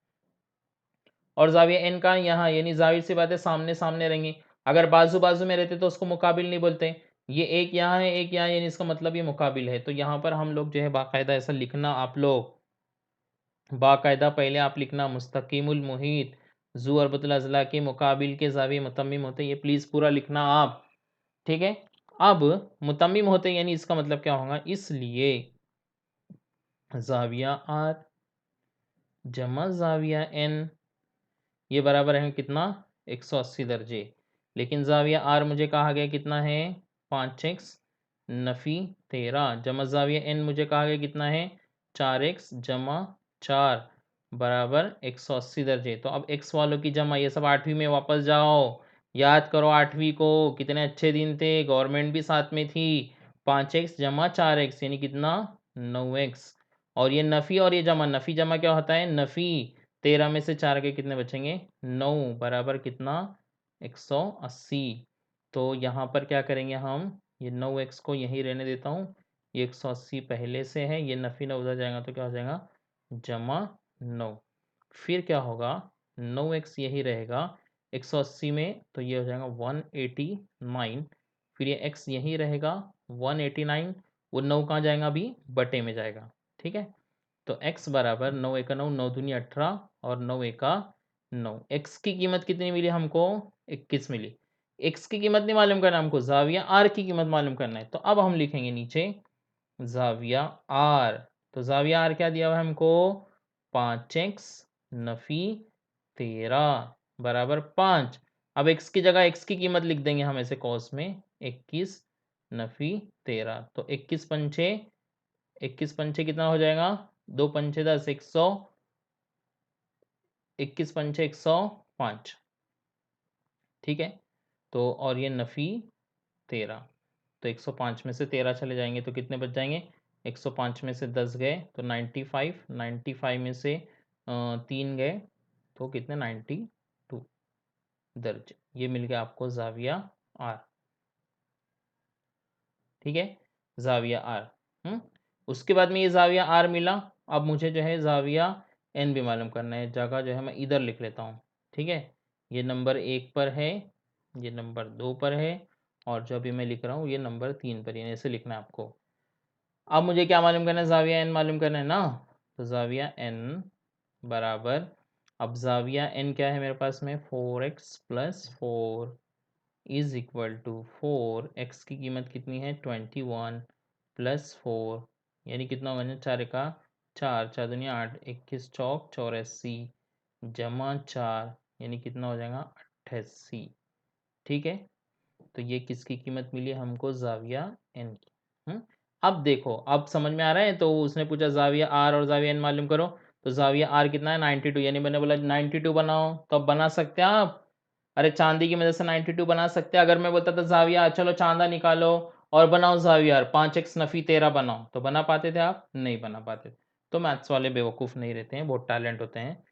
और ज़ाविया एन कहाँ है, यहाँ, यानी ज़ाहिर सी बात है सामने सामने रहेंगे। अगर बाजू बाजू में रहते तो उसको मुकाबिल नहीं बोलते। ये एक यहाँ है, एक यहाँ, यानी इसका मतलब ये मुकाबिल है। तो यहाँ पर हम लोग जो है बाकायदा ऐसा लिखना, आप लोग बाकायदा पहले आप लिखना मुस्तकिमुल मुहीत ज़ू अरबतुल अज़ला के मुकाबिल के ज़ाविये मुतम्मिम होते हैं, ये प्लीज़ पूरा लिखना आप। ठीक है, अब मुतम्मिम होते हैं यानी इसका मतलब क्या होगा, इसलिए ज़ाविया आर जमा ज़ाविया एन ये बराबर है कितना, 180 दर्जे। लेकिन ज़ाविया आर मुझे कहा गया कितना है, 5x नफ़ी 13 जमा ज़ाविया एन मुझे कहा गया कितना है, 4x जमा 4 बराबर 180 दर्जे। तो अब x वालों की जमा, ये सब 8वीं में वापस जाओ, याद करो 8वीं को, कितने अच्छे दिन थे, गवर्नमेंट भी साथ में थी। 5x जमा 4x यानी कितना, 9x। और ये नफ़ी और ये जमा, नफ़ी जमा क्या होता है, नफ़ी 13 में से 4 के कितने बचेंगे, 9 बराबर कितना, 180। तो यहाँ पर क्या करेंगे हम, ये 9x को यहीं रहने देता हूँ, ये 180 पहले से है, ये नफ़ी ना उधर जाएगा तो क्या हो जाएगा, जमा 9। फिर क्या होगा, 9x यही रहेगा 180 में, तो ये हो जाएगा 189। फिर ये x यहीं रहेगा 189, वो 9 कहाँ जाएगा, अभी बटे में जाएगा। ठीक है, तो x बराबर 9 एका 9, 9 दूनी 18 और 9 एका 9। x की कीमत कितनी मिली हमको, 21 मिली। x की कीमत नहीं मालूम करना हमको, ज़ाविया r की कीमत मालूम करना है। तो अब हम लिखेंगे नीचे ज़ाविया r। तो ज़ाविया r क्या दिया हुआ है हमको, 5x नफ़ी 13 बराबर 5। अब x की जगह x की कीमत लिख देंगे हम ऐसे कॉस में, 21 नफ़ी 13। तो 21 पंचे 21 पंचे कितना हो जाएगा, 2 पंचे 10, 100, 21 पंचे 105। ठीक है, तो और ये नफ़ी 13, तो 105 में से 13 चले जाएंगे तो कितने बच जाएंगे, 105 में से 10 गए तो 95, 95 में से 3 गए तो कितने, 92 दर्जे। ये मिल गया आपको ज़ाविया आर। ठीक है, ज़ाविया आर। उसके बाद में ये ज़ाविया आर मिला। अब मुझे जो है ज़ाविया एन भी मालूम करना है, जगह जो है मैं इधर लिख लेता हूँ। ठीक है, ये नंबर 1 पर है, ये नंबर 2 पर है, और जो अभी मैं लिख रहा हूँ ये नंबर 3 पर, यानी ऐसे लिखना है आपको। अब मुझे क्या मालूम करना है, ज़ाविया एन मालूम करना है ना। तो ज़ाविया एन बराबर, अब ज़ाविया एन क्या है मेरे पास में, 4x + 4 is equal to 4, x की कीमत कितनी है, 21 + 4 यानी कितना होगा ना, 4 का 4, 4 दुनिया 8, 21 चौक 84 जमा 4 यानी कितना हो जाएगा, 88। ठीक है, तो ये किसकी कीमत मिली हमको, ज़ाविया एन की। अब देखो, अब समझ में आ रहा है। तो उसने पूछा ज़ाविया आर और ज़ाविया एन मालूम करो, तो ज़ाविया आर कितना है, 92, यानी मैंने बोला 92 बनाओ, तो अब बना सकते हैं आप। अरे चांदी की मदद से 92 बना सकते हैं। अगर मैं बोलता था ज़ाविया चलो चांदा निकालो और बनाओ ज़ाविया 5x नफ़ी 13 बनाओ, तो बना पाते थे आप, नहीं बना पाते। तो मैथ्स वाले बेवकूफ़ नहीं रहते हैं, बहुत टैलेंट होते हैं।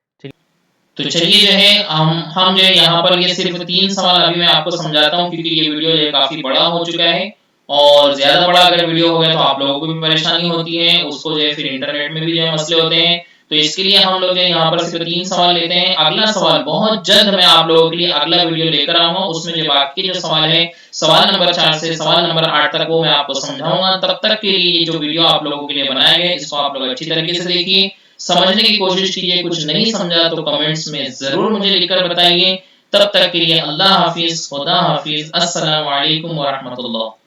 तो चलिए जो है हम जो है यहाँ पर ये सिर्फ 3 सवाल अभी मैं आपको समझाता हूँ, क्योंकि ये वीडियो जो है काफ़ी बड़ा हो चुका है, और ज़्यादा बड़ा अगर वीडियो हो गया तो आप लोगों को भी परेशानी होती है, उसको जो है फिर इंटरनेट में भी जो है मसले होते हैं। तो इसके लिए हम लोग जो है यहाँ पर सिर्फ 3 सवाल लेते हैं। अगला सवाल बहुत जल्द मैं आप लोगों के लिए अगला वीडियो लेकर आऊंगा, उसमें जो बाकी जो सवाल है, सवाल नंबर 4 से सवाल नंबर 8 तक, वो मैं आपको समझाऊंगा। तब तक के लिए ये जो वीडियो आप लोगों के लिए बनाया गया है, इसको आप लोग अच्छी तरीके से देखिए, समझने की कोशिश कीजिए। कुछ नहीं समझा तो कमेंट्स में ज़रूर मुझे लिखकर बताइए। तब तक के लिए अल्लाह हाफिज़, खुदा हाफिज़, अस्सलामु अलैकुम व रहमतुल्लाह।